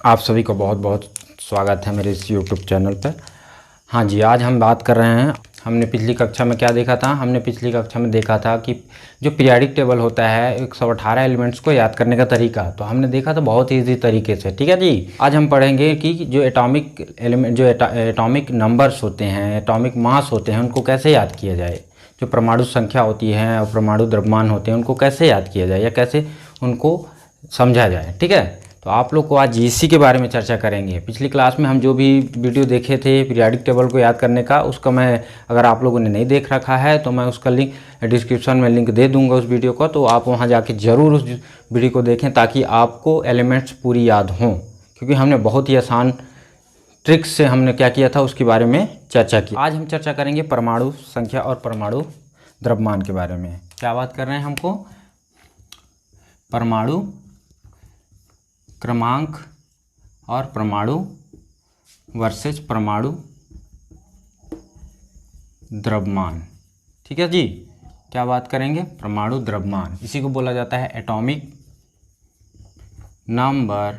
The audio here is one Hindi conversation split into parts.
आप सभी को बहुत बहुत स्वागत है मेरे इस YouTube चैनल पर। हाँ जी, आज हम बात कर रहे हैं। हमने पिछली कक्षा में क्या देखा था? हमने पिछली कक्षा में देखा था कि जो पीरियाडिक टेबल होता है 118 एलिमेंट्स को याद करने का तरीका, तो हमने देखा था बहुत ईजी तरीके से। ठीक है जी, आज हम पढ़ेंगे कि जो एटॉमिक एलिमेंट, जो एटॉमिक नंबर्स होते हैं, एटॉमिक मास होते हैं, उनको कैसे याद किया जाए। जो परमाणु संख्या होती है और परमाणु द्रव्यमान होते हैं, उनको कैसे याद किया जाए या कैसे उनको समझा जाए। ठीक है, तो आप लोग को आज इसी के बारे में चर्चा करेंगे। पिछली क्लास में हम जो भी वीडियो देखे थे पीरियाडिक टेबल को याद करने का, उसका मैं, अगर आप लोगों ने नहीं देख रखा है तो मैं उसका लिंक डिस्क्रिप्शन में लिंक दे दूंगा उस वीडियो का, तो आप वहां जाके ज़रूर उस वीडियो को देखें ताकि आपको एलिमेंट्स पूरी याद हों। क्योंकि हमने बहुत ही आसान ट्रिक्स से हमने क्या किया था उसके बारे में चर्चा की। आज हम चर्चा करेंगे परमाणु संख्या और परमाणु द्रव्यमान के बारे में। क्या बात कर रहे हैं हमको? परमाणु क्रमांक और परमाणु वर्सेस परमाणु द्रव्यमान। ठीक है जी, क्या बात करेंगे? परमाणु द्रव्यमान, इसी को बोला जाता है एटॉमिक नंबर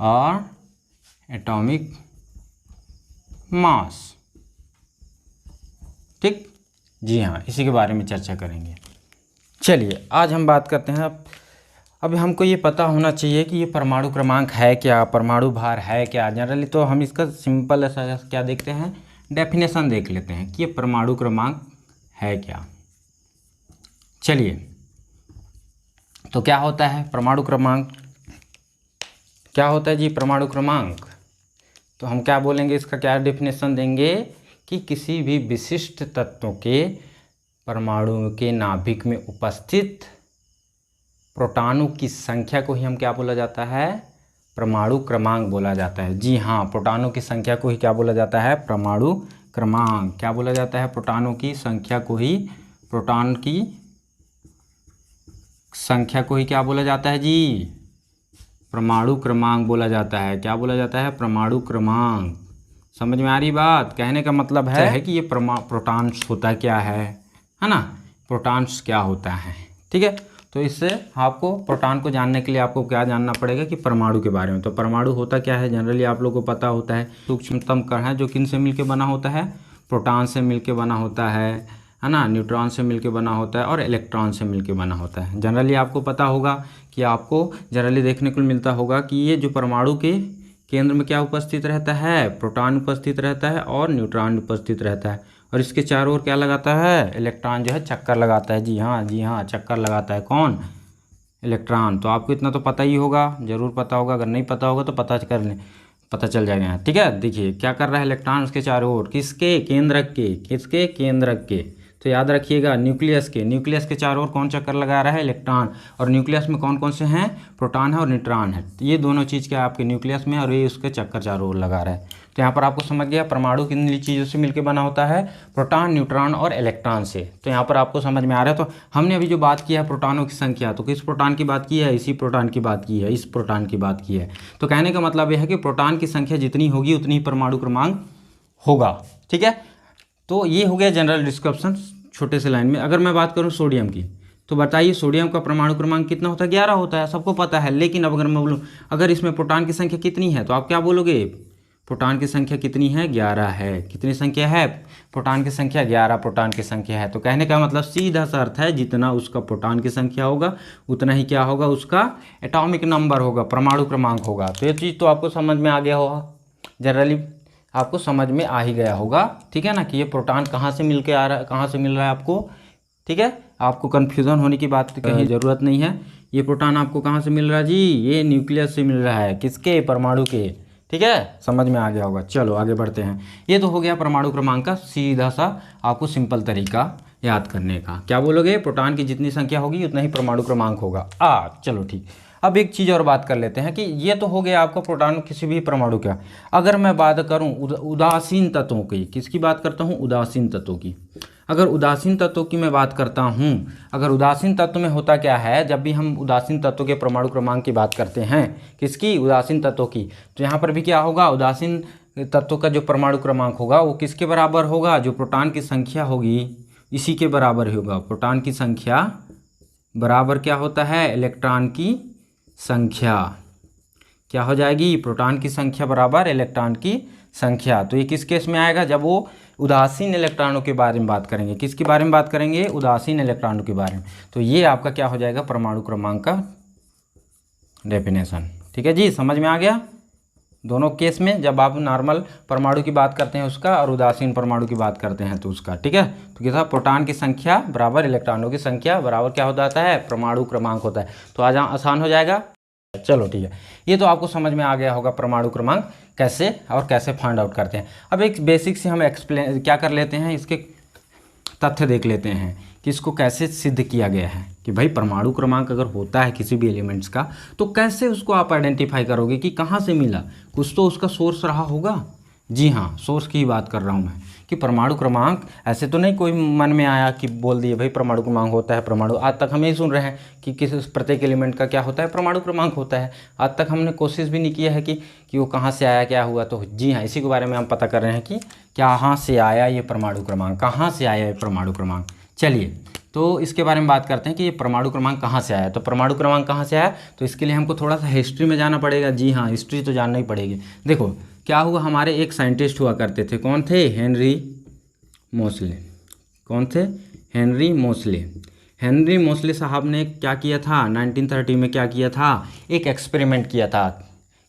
और एटॉमिक मास। ठीक जी हाँ, इसी के बारे में चर्चा करेंगे। चलिए आज हम बात करते हैं। अब हमको ये पता होना चाहिए कि ये परमाणु क्रमांक है क्या, परमाणु भार है क्या। जनरली तो हम इसका सिंपल ऐसा क्या देखते हैं, डेफिनेशन देख लेते हैं कि ये परमाणु क्रमांक है क्या। चलिए, तो क्या होता है परमाणु क्रमांक? क्या होता है जी परमाणु क्रमांक? तो हम क्या बोलेंगे, इसका क्या डेफिनेशन देंगे कि किसी भी विशिष्ट तत्वों के परमाणु के नाभिक में उपस्थित प्रोटॉनों की संख्या को ही हम क्या बोला जाता है? परमाणु क्रमांक बोला जाता है। जी हाँ, प्रोटॉनों की संख्या को ही क्या बोला जाता है? परमाणु क्रमांक। क्या बोला जाता है? प्रोटॉनों की संख्या को ही, प्रोटॉन की संख्या को ही क्या बोला जाता है जी? परमाणु क्रमांक बोला जाता है। क्या बोला जाता है? परमाणु क्रमांक। समझ में आ रही बात? कहने का मतलब है कि ये प्रोटॉन्स होता क्या है ना, प्रोटॉन्स क्या होता है। ठीक है, तो इससे आपको प्रोटॉन को जानने के लिए आपको क्या जानना पड़ेगा कि परमाणु के बारे में। तो परमाणु होता क्या है? जनरली आप लोगों को पता होता है, सूक्ष्मतम कण है जो किन से मिलकर बना होता है? प्रोटॉन से मिलकर बना होता है ना, न्यूट्रॉन से मिलकर बना होता है और इलेक्ट्रॉन से मिलकर बना होता है। जनरली आपको पता होगा कि आपको जनरली देखने को मिलता होगा कि ये जो परमाणु के केंद्र में क्या उपस्थित रहता है? प्रोटॉन उपस्थित रहता है और न्यूट्रॉन उपस्थित रहता है, और इसके चारों ओर क्या लगाता है? इलेक्ट्रॉन जो है चक्कर लगाता है। जी हाँ, चक्कर लगाता है। कौन? इलेक्ट्रॉन। तो आपको इतना तो पता ही होगा, जरूर पता होगा। अगर नहीं पता होगा तो पता चल जाएगा। ठीक है, देखिए क्या कर रहा है इलेक्ट्रॉन उसके चारों ओर, किसके? केंद्रक के। किसके? केंद्रक के। तो याद रखिएगा न्यूक्लियस के चारों ओर कौन चक्कर लगा रहा है? इलेक्ट्रॉन। और न्यूक्लियस में कौन कौन से हैं? प्रोटॉन है और न्यूट्रॉन है। तो ये दोनों चीज़ क्या आपके न्यूक्लियस में, और ये उसके चक्कर चारों ओर लगा रहा है। तो यहाँ पर आपको समझ गया परमाणु किन चीज़ों से मिलकर बना होता है? प्रोटॉन, न्यूट्रॉन और इलेक्ट्रॉन से। तो यहाँ पर आपको समझ में आ रहा है। तो हमने अभी जो बात की है प्रोटॉनों की संख्या, तो किस प्रोटॉन की बात की है? इसी प्रोटॉन की बात की है, इस प्रोटॉन की बात की है। तो कहने का मतलब यह है कि प्रोटॉन की संख्या जितनी होगी उतनी ही परमाणु क्रमांक होगा। ठीक है, तो ये हो गया जनरल डिस्क्रिप्शन छोटे से लाइन में। अगर मैं बात करूँ सोडियम की, तो बताइए सोडियम का परमाणु क्रमांक कितना होता है? 11 होता है, सबको पता है। लेकिन अब अगर मैं बोलूँ अगर इसमें प्रोटॉन की संख्या कितनी है, तो आप क्या बोलोगे? प्रोटॉन की संख्या कितनी है? 11 है। कितनी संख्या है? प्रोटॉन की संख्या 11 प्रोटॉन की संख्या है। तो कहने का मतलब सीधा सा अर्थ है, जितना उसका प्रोटॉन की संख्या होगा उतना ही क्या होगा? उसका एटॉमिक नंबर होगा, परमाणु क्रमांक होगा। तो ये चीज़ तो आपको समझ में आ गया होगा, जनरली आपको समझ में आ ही गया होगा। ठीक है ना, कि ये प्रोटॉन कहाँ से मिल के आ रहा है, कहाँ से मिल रहा है आपको। ठीक है, आपको कन्फ्यूज़न होने की बात कहीं ज़रूरत नहीं है। ये प्रोटॉन आपको कहाँ से मिल रहा है जी? ये न्यूक्लियस से मिल रहा है। किसके? परमाणु के। ठीक है, समझ में आ गया होगा। चलो आगे बढ़ते हैं। ये तो हो गया परमाणु क्रमांक का सीधा सा आपको सिंपल तरीका याद करने का। क्या बोलोगे? प्रोटॉन की जितनी संख्या होगी उतना ही परमाणु क्रमांक होगा। चलो ठीक। अब एक चीज़ और बात कर लेते हैं कि ये तो हो गया आपका प्रोटॉन किसी भी परमाणु का। अगर मैं बात करूं उदासीन तत्वों की, किसकी बात करता हूं? उदासीन तत्वों की। अगर उदासीन तत्वों की मैं बात करता हूं, अगर उदासीन तत्व में होता क्या है, जब भी हम उदासीन तत्वों के परमाणु क्रमांक की बात करते हैं, किसकी? उदासीन तत्वों की, तो यहाँ पर भी क्या होगा? उदासीन तत्वों का जो परमाणु क्रमांक होगा वो किसके बराबर होगा? जो प्रोटॉन की संख्या होगी इसी के बराबर ही होगा। प्रोटॉन की संख्या बराबर क्या होता है? इलेक्ट्रॉन की संख्या। क्या हो जाएगी, प्रोटॉन की संख्या बराबर इलेक्ट्रॉन की संख्या। तो ये किस केस में आएगा, जब वो उदासीन इलेक्ट्रॉनों के बारे में बात करेंगे। किसके बारे में बात करेंगे, उदासीन इलेक्ट्रॉनों के बारे में। तो ये आपका क्या हो जाएगा, परमाणु क्रमांक का डेफिनेशन। ठीक है जी, समझ में आ गया। दोनों केस में जब आप नॉर्मल परमाणु की बात करते हैं उसका और उदासीन परमाणु की बात करते हैं तो उसका। ठीक है, तो क्या था, प्रोटॉन की संख्या बराबर इलेक्ट्रॉनों की संख्या बराबर क्या हो जाता है, परमाणु क्रमांक होता है। तो आज आसान हो जाएगा। चलो ठीक है, ये तो आपको समझ में आ गया होगा परमाणु क्रमांक कैसे और कैसे फाइंड आउट करते हैं। अब एक बेसिक से हम एक्सप्लेन क्या कर लेते हैं, इसके तथ्य देख लेते हैं कि इसको कैसे सिद्ध किया गया है कि भाई परमाणु क्रमांक अगर होता है किसी भी एलिमेंट्स का तो कैसे उसको आप आइडेंटिफाई करोगे कि कहाँ से मिला, कुछ तो उसका सोर्स रहा होगा। जी हाँ, सोर्स की ही बात कर रहा हूँ मैं कि परमाणु क्रमांक ऐसे तो नहीं कोई मन में आया कि बोल दिए भाई परमाणु क्रमांक होता है। परमाणु आज तक हम यही सुन रहे हैं कि किस प्रत्येक एलिमेंट का क्या होता है, परमाणु क्रमांक होता है। आज तक हमने कोशिश भी नहीं किया है कि वो कहाँ से आया, क्या हुआ। तो जी हाँ, इसी के बारे में हम पता कर रहे हैं कि कहाँ से आया ये परमाणु क्रमांक, कहाँ से आया ये परमाणु क्रमांक। चलिए तो इसके बारे में बात करते हैं कि ये परमाणु क्रमांक कहाँ से आया। तो परमाणु क्रमांक कहाँ से आया, तो इसके लिए हमको थोड़ा सा हिस्ट्री में जाना पड़ेगा। जी हाँ, हिस्ट्री तो जानना ही पड़ेगी। देखो क्या हुआ, हमारे एक साइंटिस्ट हुआ करते थे, कौन थे, हेनरी मोसले। कौन थे, हेनरी मोसले। हेनरी मोसले साहब ने क्या किया था, 1930 में क्या किया था, एक एक्सपेरिमेंट किया था।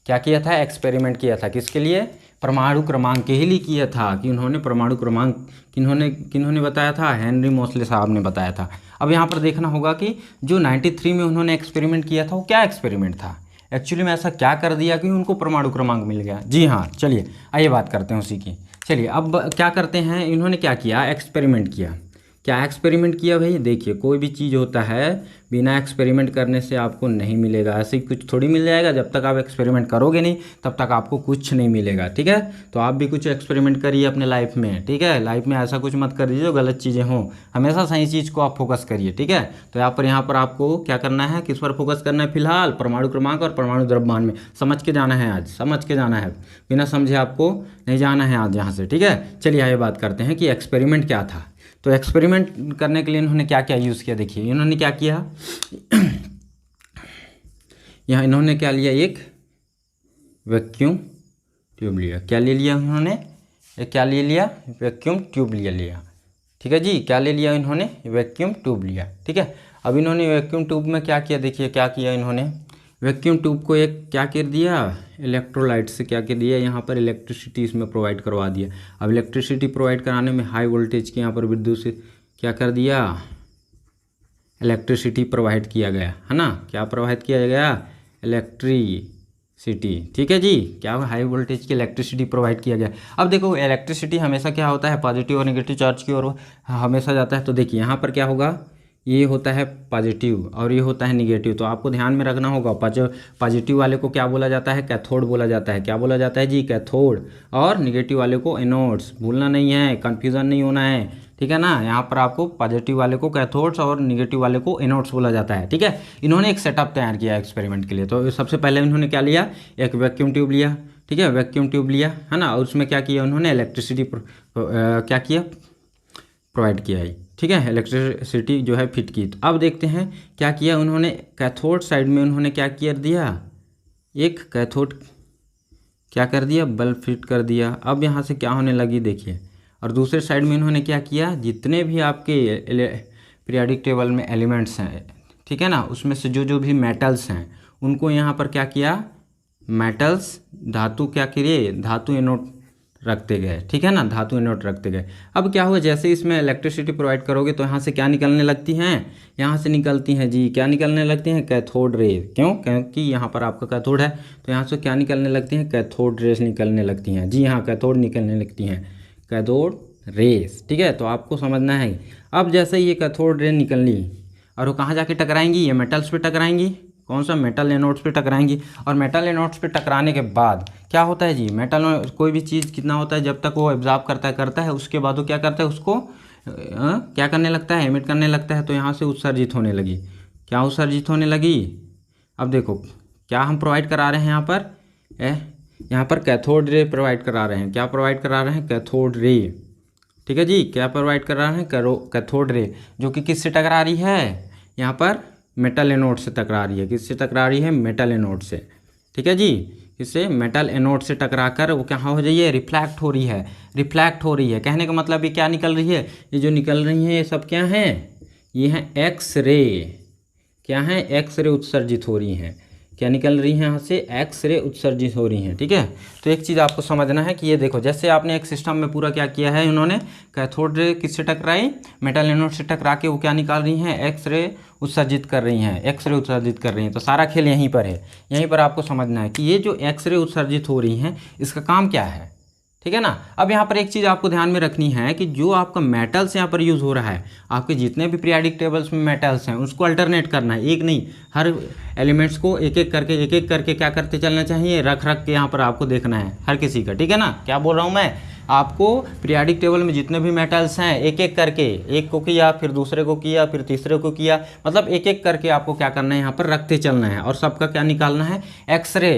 क्या किया था, एक्सपेरिमेंट किया था। किसके लिए, परमाणु क्रमांक के ही लिए किया था। कि उन्होंने परमाणु क्रमांक किन्होंने बताया था, हेनरी मोसले साहब ने बताया था। अब यहाँ पर देखना होगा कि जो 93 में उन्होंने एक्सपेरिमेंट किया था वो क्या एक्सपेरिमेंट था, एक्चुअली में ऐसा क्या कर दिया कि उनको परमाणु क्रमांक मिल गया। जी हाँ, चलिए आइए बात करते हैं उसी की। चलिए अब क्या करते हैं, इन्होंने क्या किया, एक्सपेरिमेंट किया। क्या एक्सपेरिमेंट किया भाई, देखिए कोई भी चीज़ होता है बिना एक्सपेरिमेंट करने से आपको नहीं मिलेगा। ऐसे ही कुछ थोड़ी मिल जाएगा, जब तक आप एक्सपेरिमेंट करोगे नहीं तब तक आपको कुछ नहीं मिलेगा। ठीक है, तो आप भी कुछ एक्सपेरिमेंट करिए अपने लाइफ में। ठीक है, लाइफ में ऐसा कुछ मत करिए जो गलत चीज़ें हों, हमेशा सही चीज़ को आप फोकस करिए। ठीक है, तो यहाँ पर आपको क्या करना है, किस पर फोकस करना है, फिलहाल परमाणु क्रमांक और परमाणु द्रव्यमान में समझ के जाना है। आज समझ के जाना है, बिना समझे आपको नहीं जाना है आज यहाँ से। ठीक है, चलिए आइए बात करते हैं कि एक्सपेरिमेंट क्या था। तो एक्सपेरिमेंट करने के लिए इन्होंने क्या क्या यूज़ किया, देखिए इन्होंने क्या किया यहाँ इन्होंने क्या लिया, एक वैक्यूम ट्यूब लिया। क्या ले लिया इन्होंने, क्या ले लिया, वैक्यूम ट्यूब लिया। ठीक है जी, क्या ले लिया इन्होंने, वैक्यूम ट्यूब लिया। ठीक है, अब इन्होंने वैक्यूम ट्यूब में क्या किया, देखिए क्या किया इन्होंने, वैक्यूम ट्यूब को एक क्या कर दिया, इलेक्ट्रोलाइट से क्या कर दिया, यहाँ पर इलेक्ट्रिसिटी इसमें प्रोवाइड करवा दिया। अब इलेक्ट्रिसिटी प्रोवाइड कराने में हाई वोल्टेज के यहाँ पर विद्युत से क्या कर दिया, इलेक्ट्रिसिटी प्रोवाइड किया गया, है ना। क्या प्रोवाइड किया गया, इलेक्ट्रिसिटी। ठीक है जी, क्या हाई वोल्टेज की इलेक्ट्रिसिटी प्रोवाइड किया गया। अब देखो इलेक्ट्रिसिटी हमेशा क्या होता है, पॉजिटिव और नेगेटिव चार्ज की ओर हमेशा जाता है। तो देखिए यहाँ पर क्या होगा, ये होता है पॉजिटिव और ये होता है निगेटिव। तो आपको ध्यान में रखना होगा, पॉजिटिव वाले को क्या बोला जाता है, कैथोड बोला जाता है। क्या बोला जाता है जी, कैथोड। और निगेटिव वाले को एनोड्स। भूलना नहीं है, कंफ्यूजन नहीं होना है। ठीक है ना, यहाँ पर आपको पॉजिटिव वाले को कैथोड्स और निगेटिव वाले को एनोड्स बोला जाता है। ठीक है, इन्होंने एक सेटअप तैयार किया एक्सपेरिमेंट के लिए। तो सबसे पहले इन्होंने क्या लिया, एक वैक्यूम ट्यूब लिया। ठीक है, वैक्यूम ट्यूब लिया, है ना, और उसमें क्या किया उन्होंने, इलेक्ट्रिसिटी क्या किया, प्रोवाइड किया है। ठीक है, इलेक्ट्रिसिटी जो है फिट की। तो अब देखते हैं क्या किया उन्होंने, कैथोड साइड में उन्होंने क्या कर दिया, एक कैथोड क्या कर दिया, बल्ब फिट कर दिया। अब यहाँ से क्या होने लगी देखिए, और दूसरे साइड में इन्होंने क्या किया, जितने भी आपके पीरियोडिक टेबल में एलिमेंट्स हैं, ठीक है ना, उसमें से जो भी मेटल्स हैं उनको यहाँ पर क्या किया, मेटल्स धातु क्या किए, धातु एनोड रखते गए। ठीक है ना, धातु एनोड रखते गए। अब क्या हुआ, जैसे इसमें इलेक्ट्रिसिटी प्रोवाइड करोगे तो यहाँ से क्या निकलने लगती हैं, यहाँ से निकलती हैं जी, क्या निकलने लगती हैं, कैथोड रे। क्यों, क्योंकि यहाँ पर आपका कैथोड है तो यहाँ से क्या निकलने लगती हैं, कैथोड रेस निकलने लगती हैं। जी हाँ, कैथोड निकलने लगती हैं, कैथोड रेस। ठीक है, तो आपको समझना है। अब जैसे ये कैथोड रे निकलनी और वो कहाँ जाके टकराएंगी, ये मेटल्स पे टकराएंगी। कौन सा, मेटल एनोड्स पे टकराएंगी। और मेटल एनोड्स पे टकराने के बाद क्या होता है जी, मेटल कोई भी चीज़ कितना होता है, जब तक वो एब्जॉर्ब करता है उसके बाद वो क्या करता है, उसको क्या करने लगता है, एमिट करने लगता है। तो यहाँ से उत्सर्जित होने लगी। क्या उत्सर्जित होने लगी, अब देखो क्या हम प्रोवाइड करा रहे हैं यहाँ पर, यहाँ पर कैथोड रे प्रोवाइड करा रहे हैं। क्या प्रोवाइड करा रहे हैं, कैथोड रे। ठीक है जी, क्या प्रोवाइड कर रहे हैं, कैथोड रे, जो कि किससे टकरा रही है, यहाँ पर मेटल एनोड से टकरा रही है। किससे टकरा रही है, मेटल एनोड से। ठीक है जी, किससे, मेटल एनोड से टकराकर वो क्या हो जाइए, रिफ्लैक्ट हो रही है, रिफ्लैक्ट हो रही है। कहने का मतलब ये क्या निकल रही है, ये जो निकल रही है ये सब क्या हैं, ये हैं एक्स रे। क्या है, एक्स रे उत्सर्जित हो रही हैं। क्या निकल रही हैं यहाँ से, एक्स रे उत्सर्जित हो रही हैं। ठीक है, तो एक चीज़ आपको समझना है कि ये देखो, जैसे आपने एक सिस्टम में पूरा क्या किया है, इन्होंने कैथोड रे किससे टकराई, मेटल एनोड से टकरा के वो क्या निकाल रही हैं, एक्स रे उत्सर्जित कर रही हैं, एक्स रे उत्सर्जित कर रही हैं। तो सारा खेल यहीं पर है, यहीं पर आपको समझना है कि ये जो एक्स रे उत्सर्जित हो रही हैं इसका काम क्या है। ठीक है ना। अब यहाँ पर एक चीज़ आपको ध्यान में रखनी है कि जो आपका मेटल्स यहाँ पर यूज़ हो रहा है, आपके जितने भी पीरियोडिक टेबल्स में मेटल्स हैं उसको अल्टरनेट करना है, एक नहीं, हर एलिमेंट्स को एक एक करके क्या करते चलना चाहिए, रख के यहाँ पर आपको देखना है हर किसी का। ठीक है ना, क्या बोल रहा हूँ मैं, आपको पीरियोडिक टेबल में जितने भी मेटल्स हैं एक एक करके, एक को किया फिर दूसरे को किया फिर तीसरे को किया, मतलब एक एक करके आपको क्या करना है, यहाँ पर रखते चलना है और सबका क्या निकालना है, एक्सरे।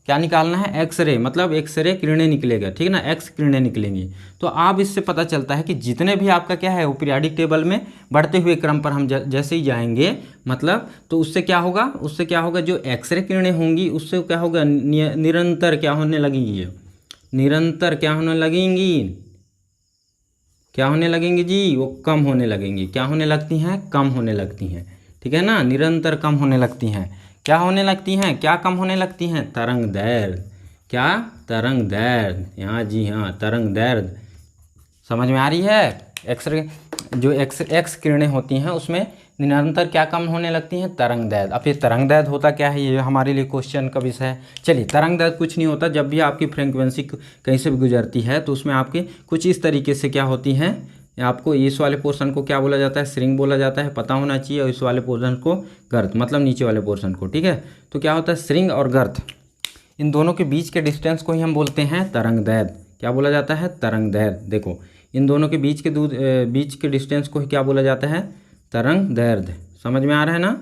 क्या निकालना है, एक्सरे, मतलब एक्सरे किरणें निकलेगा। ठीक है ना, एक्स किरणें निकलेंगी। तो आप इससे पता चलता है कि जितने भी आपका क्या है वो पीरियोडिक टेबल में बढ़ते हुए क्रम पर हम जैसे ही जाएंगे, मतलब तो उससे क्या होगा, उससे क्या होगा, जो एक्सरे किरणें होंगी उससे क्या होगा, निरंतर क्या होने लगेंगी, निरंतर क्या होने लगेंगी, क्या होने लगेंगी जी, वो कम होने लगेंगी। क्या होने लगती हैं, कम होने लगती हैं। ठीक है ना, निरंतर कम होने लगती हैं। क्या होने लगती हैं, क्या कम होने लगती हैं, तरंग दैर्घ्य। क्या, तरंग दैर्घ्य, यहाँ जी हाँ, तरंग दैर्घ्य समझ में आ रही है। एक्सरे जो एक्स किरणें होती हैं उसमें निरंतर क्या कम होने लगती हैं, तरंग दैर्घ्य। अब ये तरंग दैर्घ्य होता क्या है, ये हमारे लिए क्वेश्चन का विषय है। चलिए, तरंग दैर्घ्य कुछ नहीं होता, जब भी आपकी फ्रीक्वेंसी कहीं से भी गुजरती है तो उसमें आपके कुछ इस तरीके से क्या होती हैं, आपको इस वाले पोर्शन को क्या बोला जाता है, स्ट्रिंग बोला जाता है, पता होना चाहिए, और इस वाले पोर्शन को गर्त, मतलब नीचे वाले पोर्शन को। ठीक है, तो क्या होता है, स्ट्रिंग और गर्त, इन दोनों के बीच के डिस्टेंस को ही हम बोलते हैं तरंग दैर्घ्य। क्या बोला जाता है, तरंग दैर्घ्य। देखो, इन दोनों के बीच के डिस्टेंस को ही क्या बोला जाता है, तरंग दैर्घ्य। समझ में आ रहा है ना,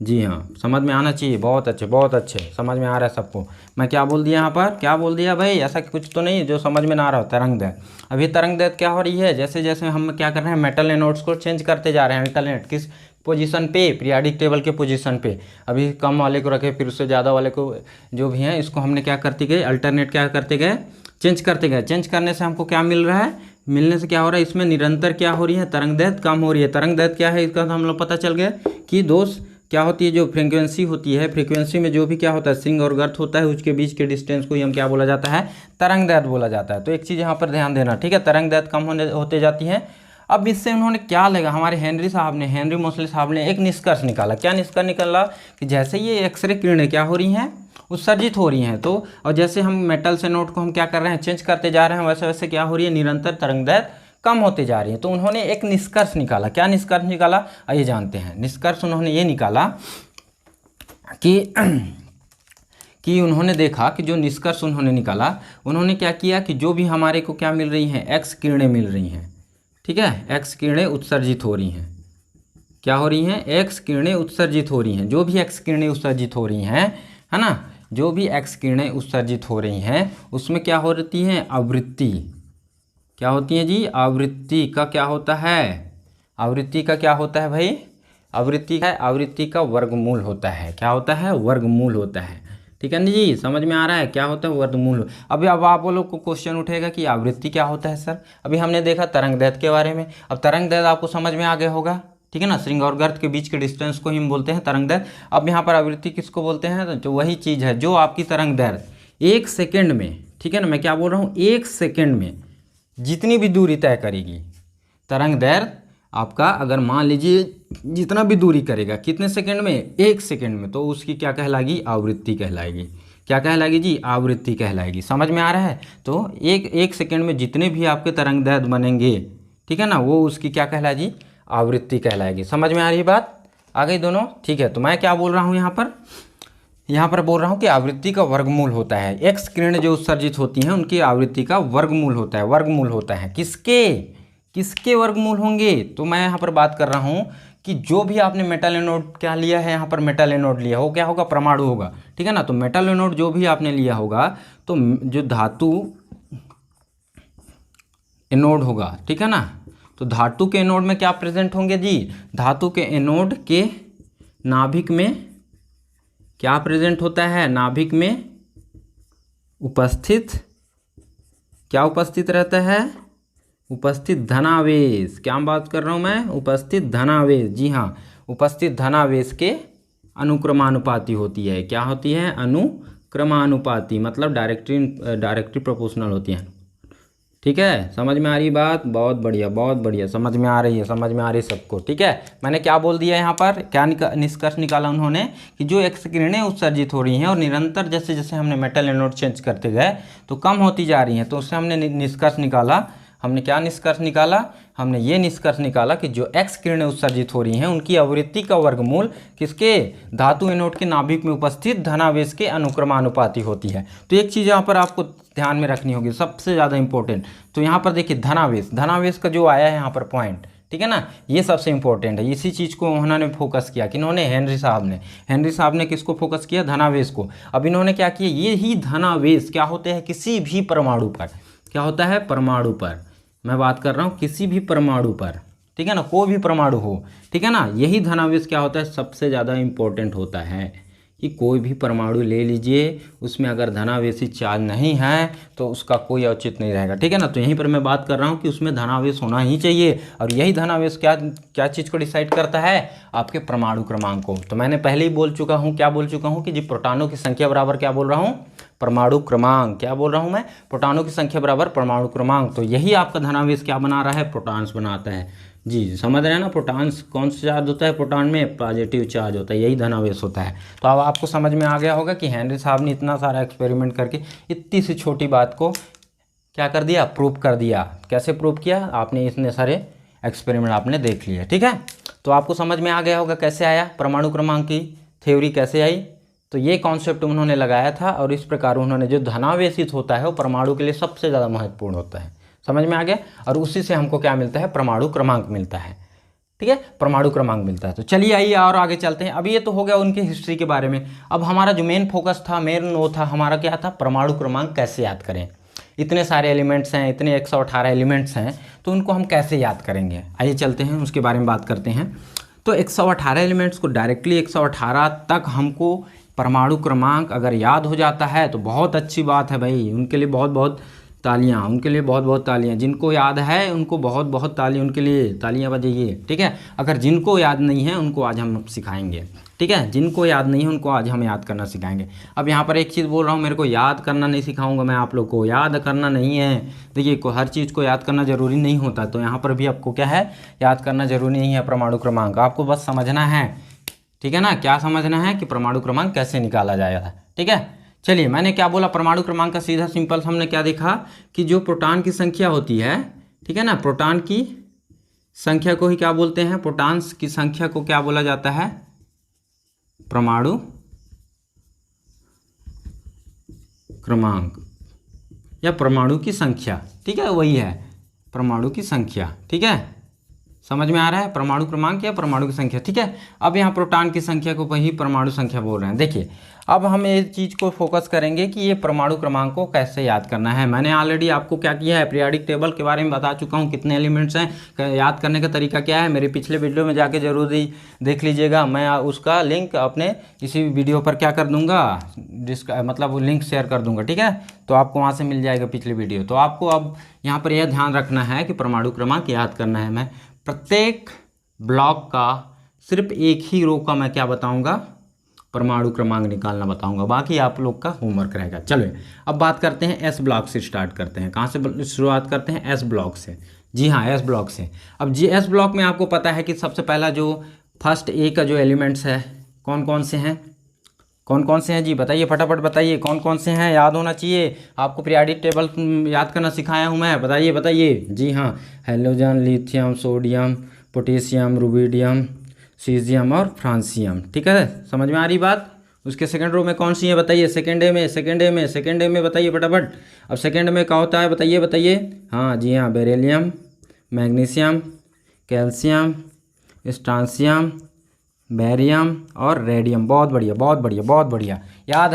जी हाँ, समझ में आना चाहिए। बहुत अच्छे, बहुत अच्छे, समझ में आ रहा है सबको। मैं क्या बोल दिया यहाँ पर, क्या बोल दिया भाई, ऐसा कुछ तो नहीं जो समझ में ना आ रहा हो, तरंग दैर्घ्य। अभी तरंग दैर्घ्य क्या हो रही है, जैसे जैसे हम क्या कर रहे हैं, मेटल एनोड्स को चेंज करते जा रहे हैं, अल्टरनेट किस पोजीशन पे, पीरियोडिक टेबल के पोजीशन पे। अभी कम वाले को रखे, फिर उससे ज़्यादा वाले को, जो भी हैं इसको हमने क्या करते गए, अल्टरनेट क्या करते गए, चेंज करते गए। चेंज करने से हमको क्या मिल रहा है, मिलने से क्या हो रहा है, इसमें निरंतर क्या हो रही है, तरंग दैर्घ्य कम हो रही है। तरंग दैर्घ्य क्या है, इसका तो हम लोग पता चल गया कि दोस्त क्या होती है, जो फ्रीक्वेंसी होती है, फ्रीक्वेंसी में जो भी क्या होता है, स्ट्रिंग और गर्त होता है, उसके बीच के डिस्टेंस को ही हम क्या बोला जाता है, तरंग दैर्घ्य बोला जाता है। तो एक चीज़ यहाँ पर ध्यान देना, ठीक है, तरंग दैर्घ्य कम होते जाती है। अब इससे उन्होंने क्या लगा, हमारे हेनरी मोसले साहब ने एक निष्कर्ष निकाला। क्या निष्कर्ष निकाला कि जैसे ये एक्सरे किरणें क्या हो रही हैं, उत्सर्जित हो रही हैं, तो और जैसे हम मेटल से नोट को हम क्या कर रहे हैं, चेंज करते जा रहे हैं, वैसे वैसे क्या हो रही है, निरंतर तरंग दैर्घ्य कम होते जा रही है। तो उन्होंने एक निष्कर्ष निकाला। क्या निष्कर्ष निकाला, आइए जानते हैं। निष्कर्ष उन्होंने ये निकाला कि उन्होंने देखा कि जो निष्कर्ष उन्होंने निकाला, उन्होंने क्या किया कि जो भी हमारे को क्या मिल रही हैं, एक्स किरणें मिल रही हैं। ठीक है, एक्स किरणें उत्सर्जित हो रही हैं। क्या हो रही हैं, एक्स किरणें उत्सर्जित हो रही हैं। जो भी एक्स किरणें उत्सर्जित हो रही हैं, है ना, जो भी एक्स किरणें उत्सर्जित हो रही हैं उसमें क्या हो रही हैं, आवृत्ति। क्या होती है जी, आवृत्ति का क्या होता है, आवृत्ति का क्या होता है भाई, आवृत्ति का वर्गमूल होता है। क्या होता है, वर्गमूल होता है। ठीक है ना जी, समझ में आ रहा है, क्या होता है, वर्गमूल। अब आप लोग को क्वेश्चन उठेगा कि आवृत्ति क्या होता है सर। अभी हमने देखा तरंग दैर्घ्य के बारे में, अब तरंग दैर्घ्य आपको समझ में आ गया होगा। ठीक है ना, स्ट्रिंग और गर्त के बीच के डिस्टेंस को ही हम बोलते हैं तरंग दैर्घ्य। अब यहाँ पर आवृत्ति किसको बोलते हैं, तो वही चीज़ है जो आपकी तरंग दैर्घ्य 1 सेकेंड में, ठीक है ना, मैं क्या बोल रहा हूँ, 1 सेकेंड में जितनी भी दूरी तय करेगी, तरंग दैर्घ्य आपका अगर मान लीजिए जितना भी दूरी करेगा, कितने सेकंड में, 1 सेकंड में, तो उसकी क्या कहलाएगी, आवृत्ति कहलाएगी। क्या कहलाएगी जी, आवृत्ति कहलाएगी। समझ में आ रहा है। तो एक सेकंड में जितने भी आपके तरंग दैर्घ्य बनेंगे, ठीक है ना, वो उसकी क्या कहलाएगी, आवृत्ति कहलाएगी। समझ में आ रही बात, आ गई दोनों। ठीक है, तो मैं क्या बोल रहा हूँ यहाँ पर बोल रहा हूँ कि आवृत्ति का वर्गमूल होता है। एक्स किरणें जो उत्सर्जित होती हैं उनकी आवृत्ति का वर्गमूल होता है। वर्गमूल होता है किसके वर्गमूल होंगे, तो मैं यहाँ पर बात कर रहा हूँ कि जो भी आपने मेटल एनोड क्या लिया है, यहाँ पर मेटल एनोड लिया हो, क्या होगा, परमाणु होगा। ठीक है ना, तो मेटल एनोड जो भी आपने लिया होगा, तो जो धातु एनोड होगा, ठीक है ना, तो धातु के एनोड में क्या प्रेजेंट होंगे जी, धातु के एनोड के नाभिक में क्या प्रेजेंट होता है, नाभिक में उपस्थित, क्या उपस्थित रहता है? उपस्थित धनावेश। क्या बात कर रहा हूँ मैं? उपस्थित धनावेश। जी हाँ, उपस्थित धनावेश के अनुक्रमानुपाती होती है। क्या होती है? अनुक्रमानुपाती, मतलब डायरेक्टली प्रोपोर्शनल होती है। ठीक है, समझ में आ रही बात? बहुत बढ़िया, बहुत बढ़िया, समझ में आ रही है, समझ में आ रही है सबको। ठीक है, मैंने क्या बोल दिया यहाँ पर, क्या निष्कर्ष निकाला उन्होंने कि जो एक्स किरणें उत्सर्जित हो रही हैं और निरंतर जैसे जैसे हमने मेटल एनोड चेंज करते गए तो कम होती जा रही हैं, तो उससे हमने निष्कर्ष निकाला। हमने क्या निष्कर्ष निकाला? हमने ये निष्कर्ष निकाला कि जो एक्स किरणें उत्सर्जित हो रही हैं उनकी आवृत्ति का वर्गमूल किसके? धातु एनोड के नाभिक में उपस्थित धनावेश के अनुक्रमानुपाती होती है। तो एक चीज़ यहाँ पर आपको ध्यान में रखनी होगी, सबसे ज़्यादा इंपॉर्टेंट। तो यहाँ पर देखिए धनावेश का जो आया है यहाँ पर पॉइंट, ठीक है ना, ये सबसे इंपॉर्टेंट है। इसी चीज़ को उन्होंने फोकस किया, किन्होंने? हेनरी साहब ने किसको फोकस किया? धनावेश को। अब इन्होंने क्या किया? ये ही धनावेश क्या होते हैं किसी भी परमाणु पर, क्या होता है? परमाणु पर मैं बात कर रहा हूँ, किसी भी परमाणु पर, ठीक है ना, कोई भी परमाणु हो, ठीक है ना, यही धनावेश क्या होता है? सबसे ज़्यादा इंपॉर्टेंट होता है कि कोई भी परमाणु ले लीजिए, उसमें अगर धनावेशी चार्ज नहीं है तो उसका कोई औचित्य नहीं रहेगा। ठीक है ना, तो यहीं पर मैं बात कर रहा हूँ कि उसमें धनावेश होना ही चाहिए, और यही धनावेश क्या चीज़ को डिसाइड करता है? आपके परमाणु क्रमांक को। तो मैंने पहले ही बोल चुका हूँ, क्या बोल चुका हूँ कि जी प्रोटॉनों की संख्या बराबर क्या बोल रहा हूँ? परमाणु क्रमांक। क्या बोल रहा हूँ मैं? प्रोटॉनों की संख्या बराबर परमाणु क्रमांक। तो यही आपका धनावेश क्या बना रहा है? प्रोटॉन्स बनाता है। जी समझ रहे हैं ना? प्रोटॉन्स कौन सा चार्ज होता है? प्रोटॉन में पॉजिटिव चार्ज होता है, यही धनावेश होता है। तो अब आपको समझ में आ गया होगा कि हेनरी साहब ने इतना सारा एक्सपेरिमेंट करके इतनी सी छोटी बात को क्या कर दिया? प्रूव कर दिया। कैसे प्रूव किया? आपने इतने सारे एक्सपेरिमेंट आपने देख लिए। ठीक है, तो आपको समझ में आ गया होगा कैसे आया परमाणु क्रमांक की थ्योरी, कैसे आई। तो ये कॉन्सेप्ट उन्होंने लगाया था, और इस प्रकार उन्होंने जो धनावेशित होता है वो परमाणु के लिए सबसे ज़्यादा महत्वपूर्ण होता है। समझ में आ गया? और उसी से हमको क्या मिलता है? परमाणु क्रमांक मिलता है। ठीक है, परमाणु क्रमांक मिलता है। तो चलिए आइए और आगे चलते हैं। अभी ये तो हो गया उनके हिस्ट्री के बारे में। अब हमारा जो मेन फोकस था, मेन वो था हमारा क्या था? परमाणु क्रमांक कैसे याद करें। इतने सारे एलिमेंट्स हैं, इतने 118 एलिमेंट्स हैं, तो उनको हम कैसे याद करेंगे? आइए चलते हैं, उसके बारे में बात करते हैं। तो 118 एलिमेंट्स को डायरेक्टली 118 तक हमको परमाणु क्रमांक अगर याद हो जाता है तो बहुत अच्छी बात है भाई। उनके लिए बहुत बहुत तालियां, उनके लिए बहुत बहुत तालियां। जिनको याद है उनको बहुत बहुत तालियां, उनके लिए तालियां बजाइए। ठीक है, अगर जिनको याद नहीं है उनको आज हम सिखाएंगे। ठीक है, जिनको याद नहीं है उनको आज हम याद करना सिखाएंगे। अब यहाँ पर एक चीज़ बोल रहा हूँ, मेरे को याद करना नहीं सिखाऊंगा मैं आप लोग को, याद करना नहीं है। देखिए हर चीज़ को याद करना ज़रूरी नहीं होता, तो यहाँ पर भी आपको क्या है? याद करना ज़रूरी नहीं है परमाणु क्रमांक, आपको बस समझना है। ठीक है ना, क्या समझना है? कि परमाणु क्रमांक कैसे निकाला जाएगा। ठीक है, चलिए मैंने क्या बोला? परमाणु क्रमांक का सीधा सिंपल हमने क्या देखा कि जो प्रोटॉन की संख्या होती है, ठीक है ना, प्रोटॉन की संख्या को ही क्या बोलते हैं? प्रोटॉन्स की संख्या को क्या बोला जाता है? परमाणु क्रमांक या परमाणु की संख्या। ठीक है, वही है परमाणु की संख्या। ठीक है, समझ में आ रहा है? परमाणु क्रमांक या परमाणु की संख्या। ठीक है, अब यहाँ प्रोटॉन की संख्या को वही परमाणु संख्या बोल रहे हैं। देखिए अब हम इस चीज़ को फोकस करेंगे कि ये परमाणु क्रमांक को कैसे याद करना है। मैंने ऑलरेडी आपको क्या किया है? पीरियोडिक टेबल के बारे में बता चुका हूँ, कितने एलिमेंट्स हैं, याद करने का तरीका क्या है। मेरे पिछले वीडियो में जाके जरूर ही देख लीजिएगा, मैं उसका लिंक अपने किसी वीडियो पर क्या कर दूँगा, जिसका मतलब लिंक शेयर कर दूँगा। ठीक है, तो आपको वहाँ से मिल जाएगा पिछले वीडियो। तो आपको अब यहाँ पर यह ध्यान रखना है कि परमाणु क्रमांक याद करना है। मैं प्रत्येक ब्लॉक का सिर्फ एक ही रो का मैं क्या बताऊंगा? परमाणु क्रमांक निकालना बताऊंगा, बाकी आप लोग का होमवर्क रहेगा। चलो अब बात करते हैं एस ब्लॉक से स्टार्ट करते हैं। कहाँ से शुरुआत करते हैं? एस ब्लॉक से। जी हाँ, एस ब्लॉक से। अब जी एस ब्लॉक में आपको पता है कि सबसे पहला जो फर्स्ट ए का जो एलिमेंट्स है कौन कौन से हैं? कौन कौन से हैं जी? बताइए, फटाफट बताइए कौन कौन से हैं, याद होना चाहिए आपको। पीरियोडिक टेबल याद करना सिखाया हूँ मैं, बताइए बताइए। जी हाँ, halogen, lithium, sodium, potassium, rubidium, caesium और फ्रांसियम। ठीक है, समझ में आ रही बात? उसके सेकंड रो में कौन सी है बताइए? सेकंड ए में बताइए फटाफट। अब सेकंड में क्या होता है बताइए बताइए। हाँ जी हाँ, beryllium, magnesium, calcium, strontium, barium और रेडियम। बहुत बढ़िया बहुत बढ़िया बहुत बढ़िया, याद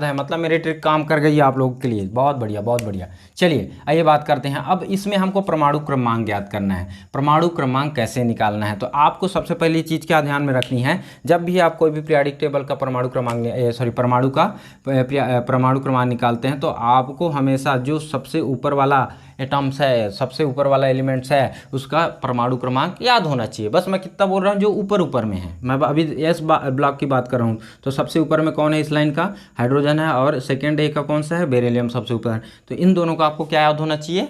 है मतलब मेरी ट्रिक काम कर गई है आप लोगों के लिए। बहुत बढ़िया बहुत बढ़िया। चलिए आइए बात करते हैं। अब इसमें हमको परमाणु क्रमांक ज्ञात करना है। परमाणु क्रमांक कैसे निकालना है, तो आपको सबसे पहली चीज़ क्या ध्यान में रखनी है, जब भी आप कोई भी पीरियोडिक टेबल का परमाणु क्रमांक निकालते हैं तो आपको हमेशा जो सबसे ऊपर वाला एटम्स है, सबसे ऊपर वाला एलिमेंट्स है, उसका परमाणु क्रमांक याद होना चाहिए। बस मैं कितना बोल रहा हूँ, जो ऊपर ऊपर में है। मैं अभी एस ब्लॉक की बात कर रहा हूँ, तो सबसे ऊपर में कौन है इस लाइन का, हाइड्रोजन है, और सेकेंड ए का कौन सा है, बेरिलियम सबसे ऊपर है। तो इन दोनों का आपको क्या याद होना चाहिए,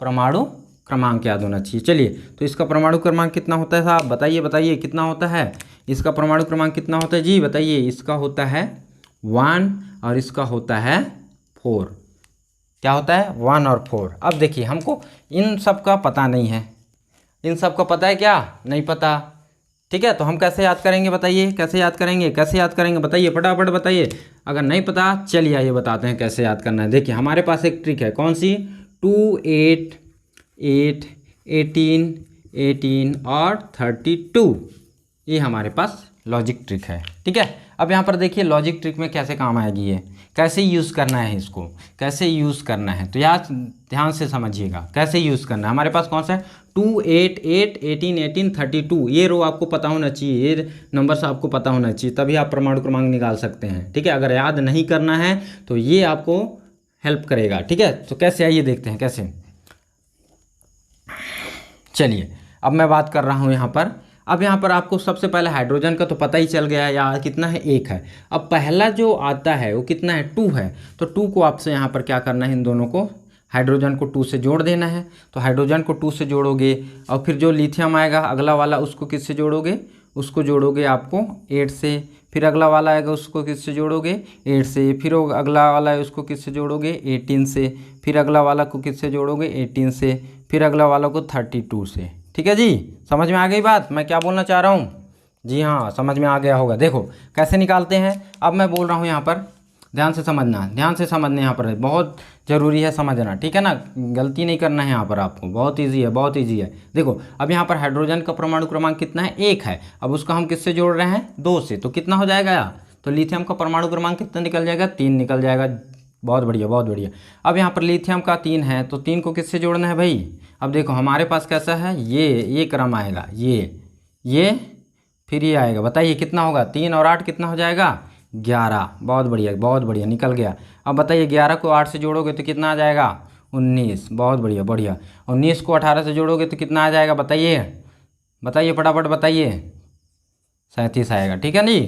परमाणु क्रमांक याद होना चाहिए। चलिए, तो इसका परमाणु क्रमांक कितना होता है साहब, बताइए कितना होता है इसका परमाणु क्रमांक, कितना होता है जी बताइए। इसका होता है 1 और इसका होता है 4। क्या होता है, 1 और 4। अब देखिए, हमको इन सब का पता नहीं है, इन सब का पता है क्या, नहीं पता। ठीक है, तो हम कैसे याद करेंगे बताइए, कैसे याद करेंगे बताइए, फटाफट बताइए। अगर नहीं पता, चलिए आइए बताते हैं कैसे याद करना है। देखिए, हमारे पास एक ट्रिक है, कौन सी, 2 8 8 18 18 और 32, ये हमारे पास लॉजिक ट्रिक है। ठीक है, अब यहाँ पर देखिए लॉजिक ट्रिक में कैसे काम आएगी ये, कैसे यूज़ करना है इसको, कैसे यूज़ करना है, तो यार ध्यान से समझिएगा कैसे यूज़ करना है। हमारे पास कौन सा है, 2 8 8 18 18 32, ये रो आपको पता होना चाहिए, ये नंबर्स आपको पता होना चाहिए, तभी आप परमाणु क्रमांक निकाल सकते हैं। ठीक है, अगर याद नहीं करना है तो ये आपको हेल्प करेगा। ठीक है, तो कैसे, आइए देखते हैं कैसे। चलिए, अब मैं बात कर रहा हूँ यहाँ पर। अब यहाँ पर आपको सबसे पहले हाइड्रोजन का तो पता ही चल गया है, या कितना है, 1 है। अब पहला जो आता है वो कितना है, 2 है। तो 2 को आपसे यहाँ पर क्या करना है, इन दोनों को, हाइड्रोजन को 2 से जोड़ देना है। तो हाइड्रोजन को 2 से जोड़ोगे, और फिर जो लिथियम आएगा अगला वाला, उसको किससे जोड़ोगे, उसको जोड़ोगे आपको 8 से। फिर अगला वाला आएगा, उसको किससे जोड़ोगे, 8 से। फिर अगला वाला है, उसको किससे जोड़ोगे, 18 से। फिर अगला वाला को किससे जोड़ोगे, 18 से। फिर अगला वाला को 32 से। ठीक है जी, समझ में आ गई बात, मैं क्या बोलना चाह रहा हूँ, जी हाँ, समझ में आ गया होगा। देखो कैसे निकालते हैं, अब मैं बोल रहा हूँ यहाँ पर, ध्यान से समझना यहाँ पर बहुत ज़रूरी है समझना। ठीक है ना, गलती नहीं करना है यहाँ पर आपको, बहुत ईजी है, बहुत ईजी है। देखो, अब यहाँ पर हाइड्रोजन का परमाणु क्रमांक कितना है, 1 है। अब उसका हम किससे जोड़ रहे हैं, 2 से। तो कितना हो जाएगा, तो लिथियम का परमाणु क्रमांक कितना निकल जाएगा, 3 निकल जाएगा। बहुत बढ़िया बहुत बढ़िया। अब यहाँ पर लिथियम का 3 है, तो 3 को किससे जोड़ना है भाई। अब देखो हमारे पास कैसा है, ये क्रम आएगा, ये फिर ये आएगा। बताइए कितना होगा, 3 और 8 कितना हो जाएगा, 11। बहुत बढ़िया निकल गया। अब बताइए 11 को 8 से जोड़ोगे तो कितना आ जाएगा, 19। बहुत बढ़िया। 19 को 18 से जोड़ोगे तो कितना आ जाएगा, बताइए फटाफट बताइए, 37 आएगा। ठीक है जी,